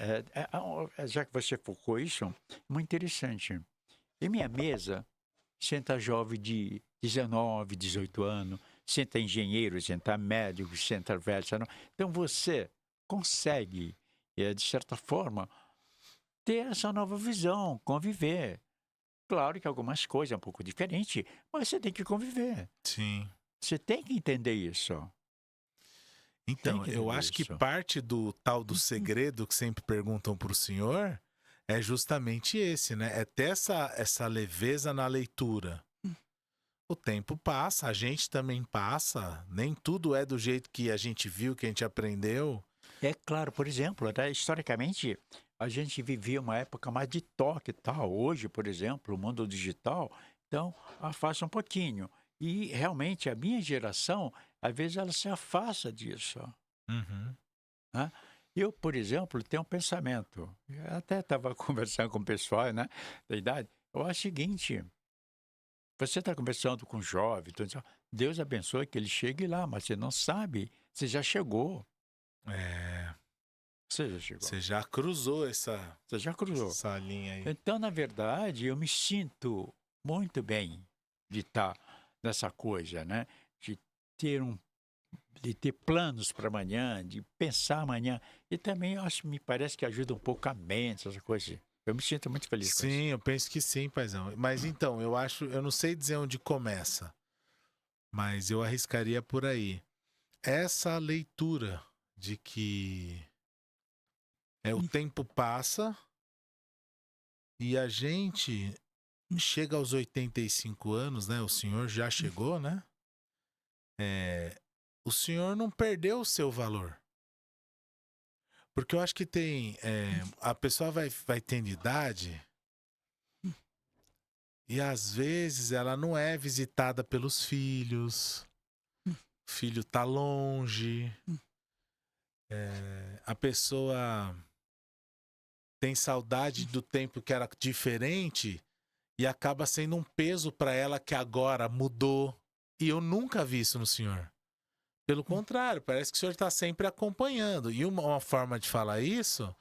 já que você focou isso, muito interessante. Em minha mesa, senta jovem de 19, 18 anos, senta engenheiro, senta médico, senta velho. Então você consegue, de certa forma, ter essa nova visão, conviver. Claro que algumas coisas é um pouco diferente, mas você tem que conviver. Sim. Você tem que entender isso. Então, que eu entender acho que isso. parte do tal do segredo que sempre perguntam pro senhor é justamente esse, né? É ter essa leveza na leitura. O tempo passa, a gente também passa, nem tudo é do jeito que a gente viu, que a gente aprendeu. É claro, por exemplo, até historicamente, a gente vivia uma época mais de toque e tal. Hoje, por exemplo, o mundo digital, então, afasta um pouquinho. E realmente a minha geração, às vezes, ela se afasta disso. Uhum. Né? Eu, por exemplo, tenho um pensamento. Eu até estava conversando com o pessoal, né, da idade. Eu acho o seguinte: você está conversando com um jovem, então, Deus abençoe que ele chegue lá, mas você não sabe, você já chegou. É, Você já chegou. você já cruzou essa Você já cruzou. linha aí. Então, na verdade, eu me sinto muito bem de estar nessa coisa, né? De ter de ter planos para amanhã, de pensar amanhã. E também me parece que ajuda um pouco a mente, essa coisa. Eu me sinto muito feliz com isso. Sim, eu penso que sim, paizão. Mas então, eu não sei dizer onde começa, mas eu arriscaria por aí. Essa leitura de que o tempo passa e a gente chega aos 85 anos, né? O senhor já chegou, né? O senhor não perdeu o seu valor. Porque eu acho que tem. A pessoa vai tendo idade e às vezes ela não é visitada pelos filhos. O filho tá longe. A pessoa tem saudade do tempo que era diferente e acaba sendo um peso para ela que agora mudou. E eu nunca vi isso no senhor. Pelo contrário, parece que o senhor está sempre acompanhando. E uma forma de falar isso,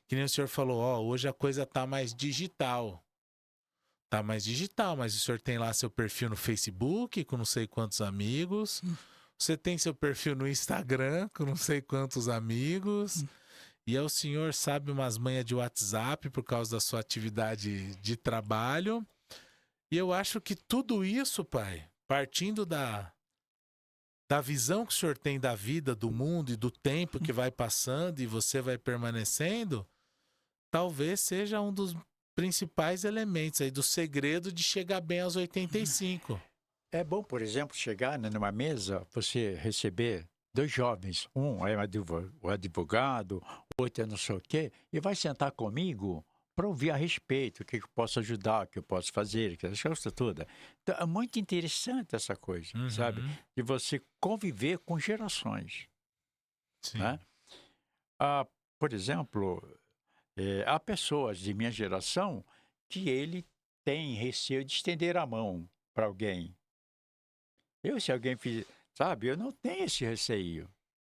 que nem o senhor falou, hoje a coisa tá mais digital. Tá mais digital, mas o senhor tem lá seu perfil no Facebook, com não sei quantos amigos. Você tem seu perfil no Instagram, com não sei quantos amigos. E aí o senhor sabe umas manhas de WhatsApp por causa da sua atividade de trabalho. E eu acho que tudo isso, pai, partindo da visão que o senhor tem da vida, do mundo e do tempo que vai passando e você vai permanecendo, talvez seja um dos principais elementos aí do segredo de chegar bem aos 85. É bom, por exemplo, chegar, né, numa mesa, você receber dois jovens, um é o advogado, o outro é não sei o quê, e vai sentar comigo para ouvir a respeito, o que eu posso ajudar, o que eu posso fazer, que essa coisa toda. Então, é muito interessante essa coisa, sabe? Uhum. De você conviver com gerações, Sim. né? Por exemplo, há pessoas de minha geração que ele tem receio de estender a mão para alguém. Se alguém fizer, sabe, eu não tenho esse receio,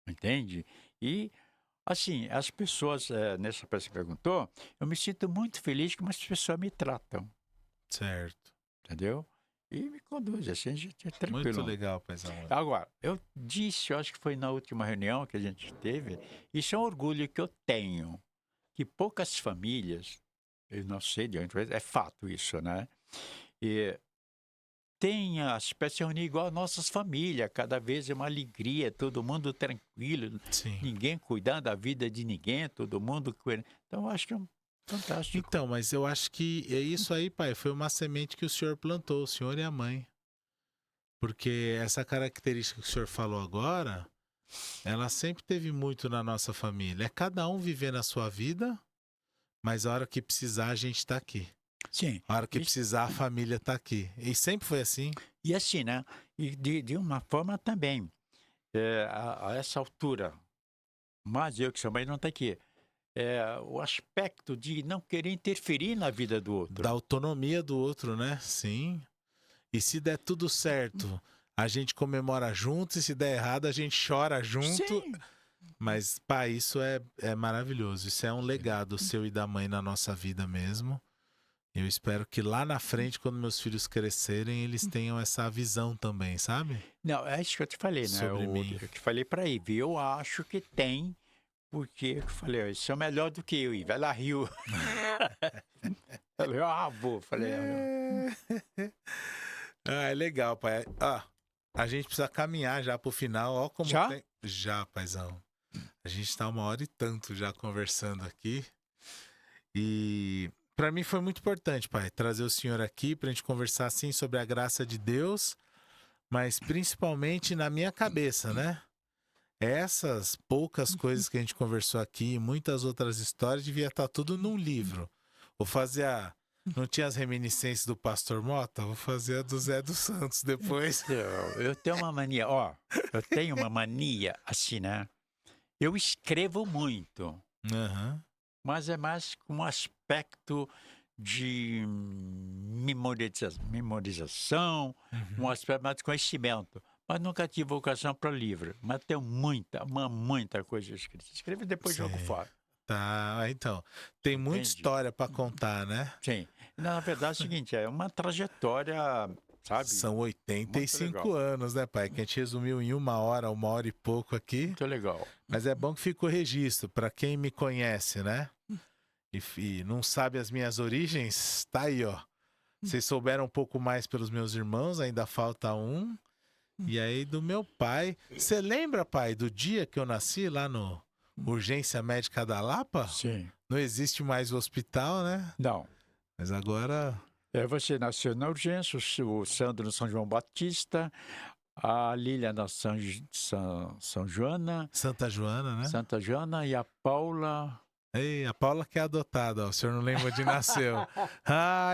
entende? E, assim, as pessoas, nessa pessoa que perguntou, eu me sinto muito feliz como as pessoas me tratam, Certo. entendeu? E me conduzem, assim, a gente é tranquilo. Muito legal, paizão. Agora, eu acho que foi na última reunião que a gente teve, isso é um orgulho que eu tenho, que poucas famílias, eu não sei de onde, é fato isso, né? E tem a espécie de reunir igual nossas famílias, cada vez é uma alegria, todo mundo tranquilo, Sim. ninguém cuidando da vida de ninguém, todo mundo cuidando. Então, eu acho que é fantástico. Então, mas eu acho que é isso aí, pai. Foi uma semente que o senhor plantou, o senhor e a mãe. Porque essa característica que o senhor falou agora, ela sempre teve muito na nossa família. É cada um vivendo a sua vida, mas a hora que precisar, a gente tá aqui. Sim. A hora que precisar, a família tá aqui. E sempre foi assim. E assim, né? E de uma forma também, a essa altura, mas eu que sou mãe não está aqui, o aspecto de não querer interferir na vida do outro. Da autonomia do outro, né? Sim. E se der tudo certo, a gente comemora junto. E se der errado, a gente chora junto. Sim. Mas, pai, isso é maravilhoso. Isso é um legado seu e da mãe na nossa vida mesmo. Eu espero que lá na frente, quando meus filhos crescerem, eles tenham essa visão também, sabe? Não, é isso que eu te falei, né? Sobre mim. Eu te falei para Ive, eu acho que tem, porque eu falei, ó, isso é melhor do que eu, Ive. Ela riu. Ela, vou. Falei, É legal, pai. A gente precisa caminhar já pro final. Ó, como Já? tem... Já, paizão. A gente tá 1h e tanto já conversando aqui. E para mim foi muito importante, pai, trazer o senhor aqui pra gente conversar assim sobre a graça de Deus, mas principalmente na minha cabeça, né? Essas poucas coisas que a gente conversou aqui e muitas outras histórias devia estar tudo num livro. Vou fazer Não tinha as reminiscências do Pastor Mota? Vou fazer a do Zé dos Santos depois. Eu tenho uma mania, eu tenho uma mania assim, né? Eu escrevo muito. Uhum. Mas é mais com um aspecto de memorização, um aspecto mais de conhecimento. Mas nunca tive vocação para livro. Mas tenho muita coisa escrita. Escrevo e depois jogo fora. Tá, então. Tem muita história para contar, né? Sim. Na verdade é o seguinte, é uma trajetória, sabe? São 85 anos, né, pai? Que a gente resumiu em 1 hora e pouco aqui. Muito legal. Mas é bom que ficou registro para quem me conhece, né? E não sabe as minhas origens, tá aí, ó. Vocês souberam um pouco mais pelos meus irmãos, ainda falta um. E aí do meu pai. Você lembra, pai, do dia que eu nasci lá no Urgência Médica da Lapa? Sim. Não existe mais o hospital, né? Não. Mas agora... Você nasceu na Urgência, o Sandro no São João Batista, a Lília na São Joana. Santa Joana, né? Santa Joana e a Paula... Ei, a Paula que é adotada, ó. O senhor não lembra onde nasceu.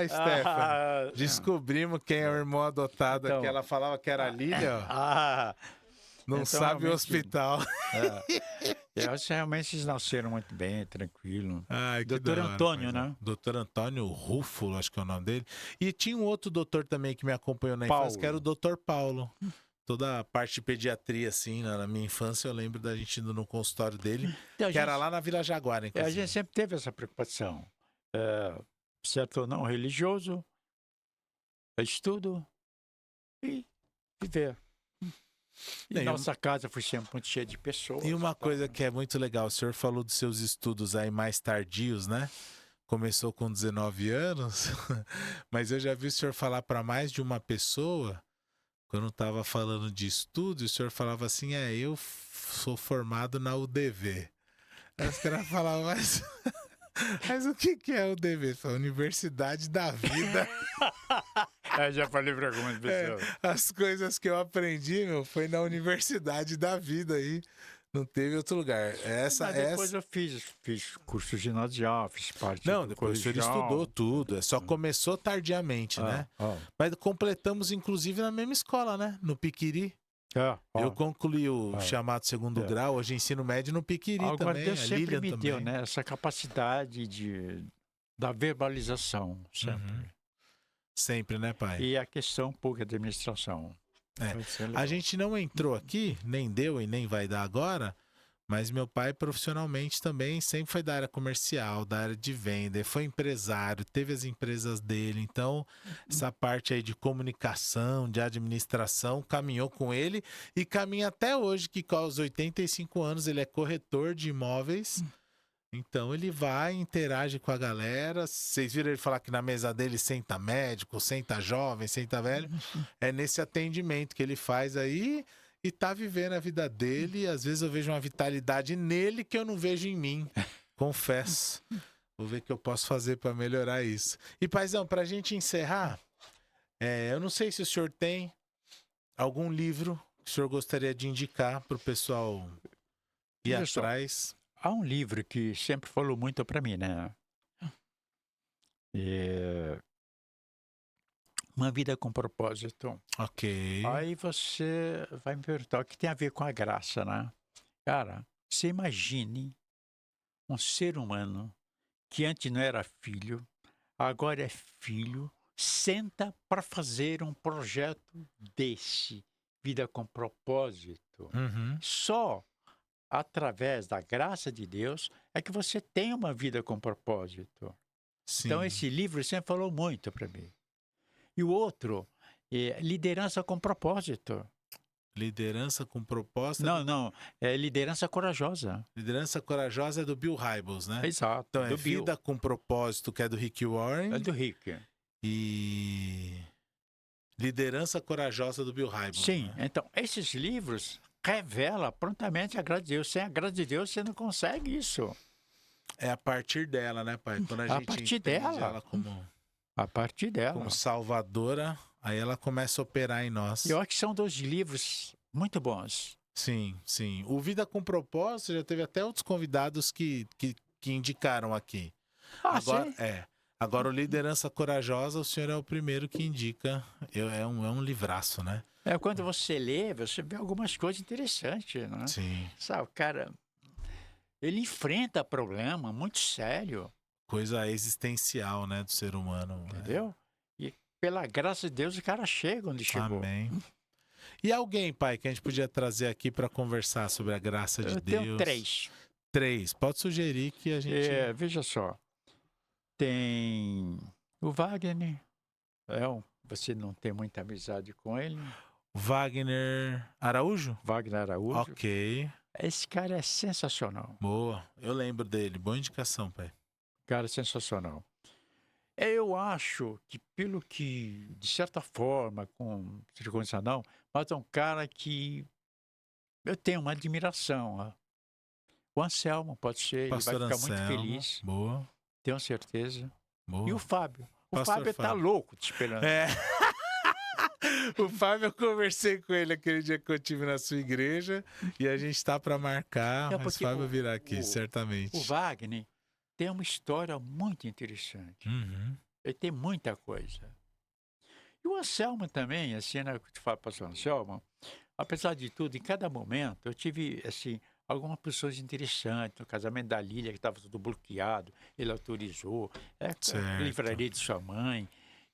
Stefano, descobrimos quem é o irmão adotado, Então, que ela falava que era a Lília, ó. Não então, sabe o realmente, hospital. Realmente eles nasceram muito bem, tranquilo. Ai, que Doutor da hora, Antônio, paizão. né? Doutor Antônio Rúfulo, acho que é o nome dele. E tinha um outro doutor também que me acompanhou na Paulo. infância, que era o doutor Paulo. Toda a parte de pediatria, assim, na minha infância, eu lembro da gente indo no consultório dele, Então, que era lá na Vila Jaguar, a inclusive. gente sempre teve essa preocupação. Certo ou não religioso, estudo e viver. E nossa casa foi sempre muito cheia de pessoas. E uma coisa que é muito legal, o senhor falou dos seus estudos aí mais tardios, né? Começou com 19 anos, mas eu já vi o senhor falar para mais de uma pessoa, quando estava falando de estudo, o senhor falava assim, eu sou formado na UDV. Aí os caras falavam, mas o que é UDV? Foi a Universidade da Vida. Já falei para algumas pessoas. As coisas que eu aprendi, meu, foi na universidade da vida aí. Não teve outro lugar. Mas depois eu fiz curso ginasial, fiz parte Não, do depois o senhor colegial. estudou tudo. Só começou tardiamente, né? Mas completamos, inclusive, na mesma escola, né? No Piquiri. Eu concluí o chamado segundo grau, hoje ensino médio no Piquiri Agora, também. Deus A sempre Lilian me também. deu, né? Essa capacidade da verbalização, sempre. Uhum. Sempre, né, pai? E a questão um pouco da administração. Vai ser legal. A gente não entrou aqui, nem deu e nem vai dar agora, mas meu pai profissionalmente também sempre foi da área comercial, da área de venda, foi empresário, teve as empresas dele, então essa parte aí de comunicação, de administração, caminhou com ele e caminha até hoje, que aos 85 anos ele é corretor de imóveis. Então ele vai, interage com a galera. Vocês viram ele falar que na mesa dele senta médico, senta jovem, senta velho. É nesse atendimento que ele faz aí e tá vivendo a vida dele. Às vezes eu vejo uma vitalidade nele que eu não vejo em mim. Confesso. Vou ver o que eu posso fazer para melhorar isso. E paizão, pra gente encerrar, eu não sei se o senhor tem algum livro que o senhor gostaria de indicar pro pessoal ir Olha só. atrás. Há um livro que sempre falou muito para mim, né? Uma Vida com Propósito. Ok. Aí você vai me perguntar o que tem a ver com a graça, né? Cara, você imagine um ser humano que antes não era filho, agora é filho, senta para fazer um projeto desse, Vida com Propósito. Uhum. Só através da graça de Deus é que você tem uma vida com propósito. Sim. Então esse livro sempre falou muito para mim. E o outro é Liderança com Propósito. Liderança com propósito. Não, é Liderança Corajosa. Liderança corajosa é do Bill Hybels, né? Exato. Então é do Bill. Vida com propósito, que é do Rick Warren. É do Rick. E Liderança corajosa do Bill Hybels. Sim, né? então esses livros revelam prontamente a graça de Deus. Sem a graça de Deus você não consegue isso. É a partir dela, né, pai? Quando a gente partir entende dela. ela A partir dela. como salvadora, aí ela começa a operar em nós. Eu acho que são dois livros muito bons. Sim, sim. O Vida com Propósito já teve até outros convidados que indicaram aqui. Agora, sim. Agora, o Liderança Corajosa, o senhor é o primeiro que indica. É um livraço, né? Quando você lê, você vê algumas coisas interessantes, né? Sim. Sabe, o cara, ele enfrenta problema muito sério, Coisa existencial, né, do ser humano. entendeu? E pela graça de Deus o cara chega onde chegou. Amém. E alguém, pai, que a gente podia trazer aqui para conversar sobre a graça de Eu Deus? tenho três. Três. Pode sugerir que a gente... Veja só, tem o Wagner, você não tem muita amizade com ele, Wagner Araújo? Wagner Araújo. Ok. Esse cara é sensacional. Boa. Eu lembro dele. Boa indicação, pai. Cara, sensacional. Eu acho que, pelo que, de certa forma, com circunstância não, mas é um cara que eu tenho uma admiração. Ó. O Anselmo, pode ser, ele Pastor vai ficar muito Anselmo. feliz, Boa. tenho certeza. Boa. E o Fábio. O Pastor Fábio tá Fábio. louco te esperando. É. O Fábio, eu conversei com ele aquele dia que eu tive na sua igreja e a gente tá para marcar, É, mas o porque Fábio virá aqui, o certamente. Wagner tem uma história muito interessante. Uhum. Ele tem muita coisa. E o Anselmo também, assim, né, que eu te falo, pastor Anselmo, apesar de tudo, em cada momento, eu tive, assim, algumas pessoas interessantes. No casamento da Lília, que estava tudo bloqueado, ele autorizou. Certo. A livraria de sua mãe.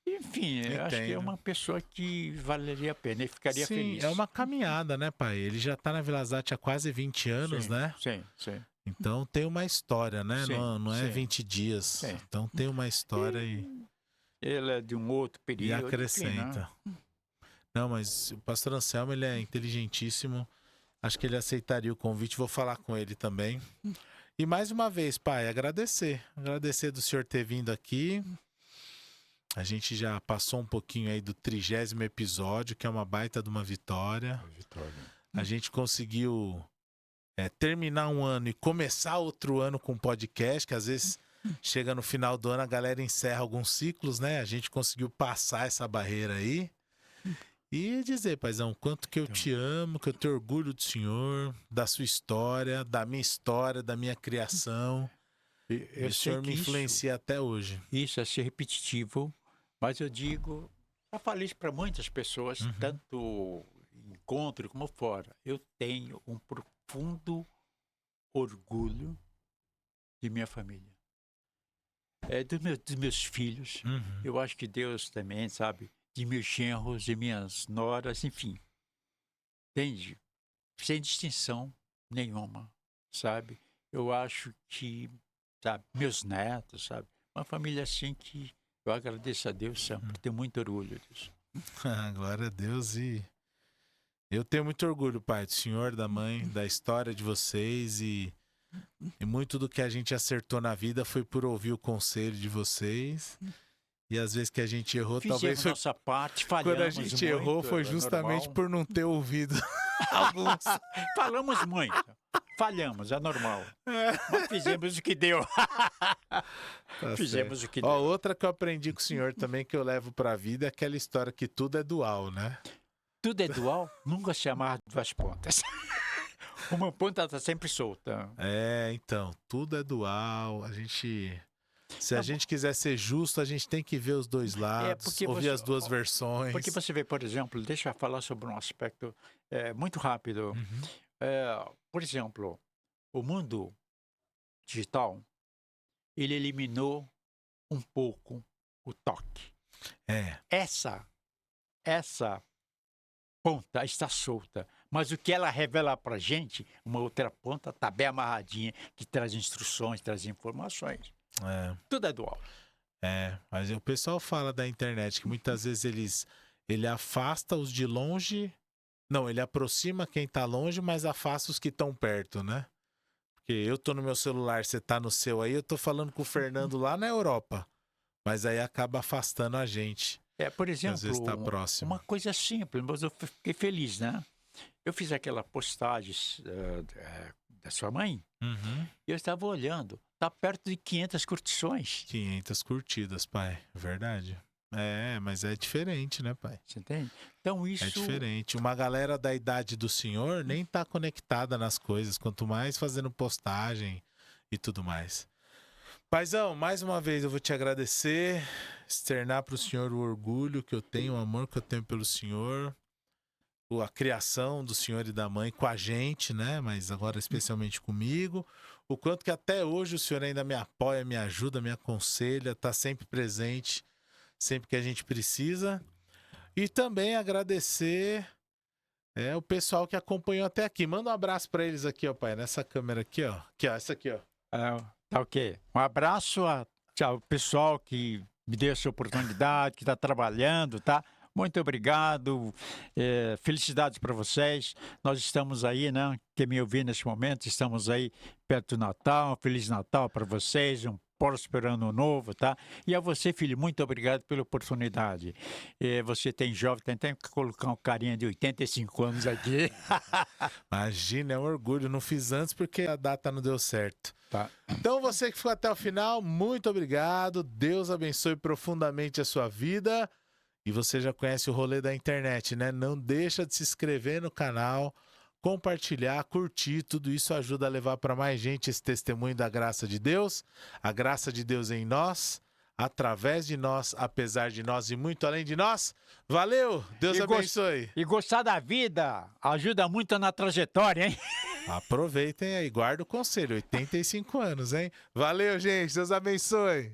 Enfim, eu acho que é Entendo. uma pessoa que valeria a pena, ele ficaria Sim, feliz. é uma caminhada, né, pai? Ele já tá na Vila Zate há quase 20 anos, Sim, né? Sim. Então tem uma história, né? Sim, Não é sim. 20 dias. Sim. Então tem uma história e Ele é de um outro e período. enfim, né? acrescenta. Não, mas o pastor Anselmo, ele é inteligentíssimo. Acho que ele aceitaria o convite. Vou falar com ele também. E mais uma vez, pai, agradecer. Agradecer do senhor ter vindo aqui. A gente já passou um pouquinho aí do 30º episódio, que é uma baita de uma vitória. A gente conseguiu terminar um ano e começar outro ano com podcast, que às vezes chega no final do ano, a galera encerra alguns ciclos, né? A gente conseguiu passar essa barreira aí. E dizer, paizão, quanto que eu te amo, que eu tenho orgulho do senhor, da sua história, da minha criação. Eu O sei senhor que me influencia até hoje. isso é ser repetitivo, mas eu digo, já falei isso para muitas pessoas, tanto em encontro como fora. Eu tenho um profundo orgulho de minha família. Dos meus filhos. Eu acho que Deus também, sabe? De meus genros, de minhas noras, enfim. Entende? Sem distinção nenhuma, sabe? Eu acho que, sabe, meus netos, sabe? Uma família assim que eu agradeço a Deus sempre, tenho muito orgulho disso. Glória a Deus. E eu tenho muito orgulho, pai, do senhor, da mãe, da história de vocês. E muito do que a gente acertou na vida foi por ouvir o conselho de vocês. E às vezes que a gente errou, Fizemos talvez foi nossa parte, falhamos quando a gente muito, errou, foi é justamente normal. por não ter ouvido alguns. Falamos muito. Falhamos, é normal. Mas fizemos o que deu. Tá Fizemos certo. o que Ó, deu. outra que eu aprendi com o senhor também, que eu levo pra vida, é aquela história que tudo é dual, né? Tudo é dual, nunca se amarra de duas pontas. Uma ponta está sempre solta. É, então, tudo é dual. Se a gente quiser ser justo, a gente tem que ver os dois lados, porque ouvir você- as duas versões. Porque você vê, por exemplo, deixa eu falar sobre um aspecto muito rápido. Por exemplo, o mundo digital, ele eliminou um pouco o toque. É, Essa ponta está solta, mas o que ela revela para gente, uma outra ponta está bem amarradinha, que traz instruções, traz informações. Tudo é dual. mas o pessoal fala da internet que muitas vezes ele afasta os de longe. Não, ele aproxima quem tá longe, mas afasta os que estão perto, né? Porque eu tô no meu celular, você tá no seu aí, eu tô falando com o Fernando lá na Europa. Mas aí acaba afastando a gente. Por Que exemplo, às vezes tá próximo. uma coisa simples, mas eu fiquei feliz, né? Eu fiz aquela postagem da sua mãe Uhum. e eu estava olhando, tá perto de 500 curtições. 500 curtidas, pai. Verdade. Mas é diferente, né, pai? Você entende? Então isso... É diferente. Uma galera da idade do senhor nem tá conectada nas coisas, quanto mais fazendo postagem e tudo mais. Paizão, mais uma vez eu vou te agradecer, externar pro senhor o orgulho que eu tenho, o amor que eu tenho pelo senhor, a criação do senhor e da mãe com a gente, né? Mas agora especialmente comigo. O quanto que até hoje o senhor ainda me apoia, me ajuda, me aconselha, tá sempre presente, sempre que a gente precisa. E também agradecer o pessoal que acompanhou até aqui. Manda um abraço pra eles aqui, ó, pai, nessa câmera aqui, ó. Aqui, ó, essa aqui, ó. Tá ok. Um abraço ao pessoal que me deu essa oportunidade, que está trabalhando, tá? Muito obrigado. Felicidades para vocês. Nós estamos aí, né? Quem me ouvir nesse momento, estamos aí perto do Natal. Um Feliz Natal para vocês. Um próspero ano novo, tá? E a você, filho, muito obrigado pela oportunidade. Você tem jovem, tem que colocar um carinha de 85 anos aqui. Imagina, é um orgulho. Não fiz antes porque a data não deu certo. Tá. Então, você que ficou até o final, muito obrigado. Deus abençoe profundamente a sua vida. E você já conhece o rolê da internet, né? Não deixa de se inscrever no canal, compartilhar, curtir. Tudo isso ajuda a levar para mais gente esse testemunho da graça de Deus. A graça de Deus em nós, através de nós, apesar de nós e muito além de nós. Valeu! Deus abençoe! E gostar da vida ajuda muito na trajetória, hein? Aproveitem aí, guarda o conselho, 85 anos, hein? Valeu, gente, Deus abençoe!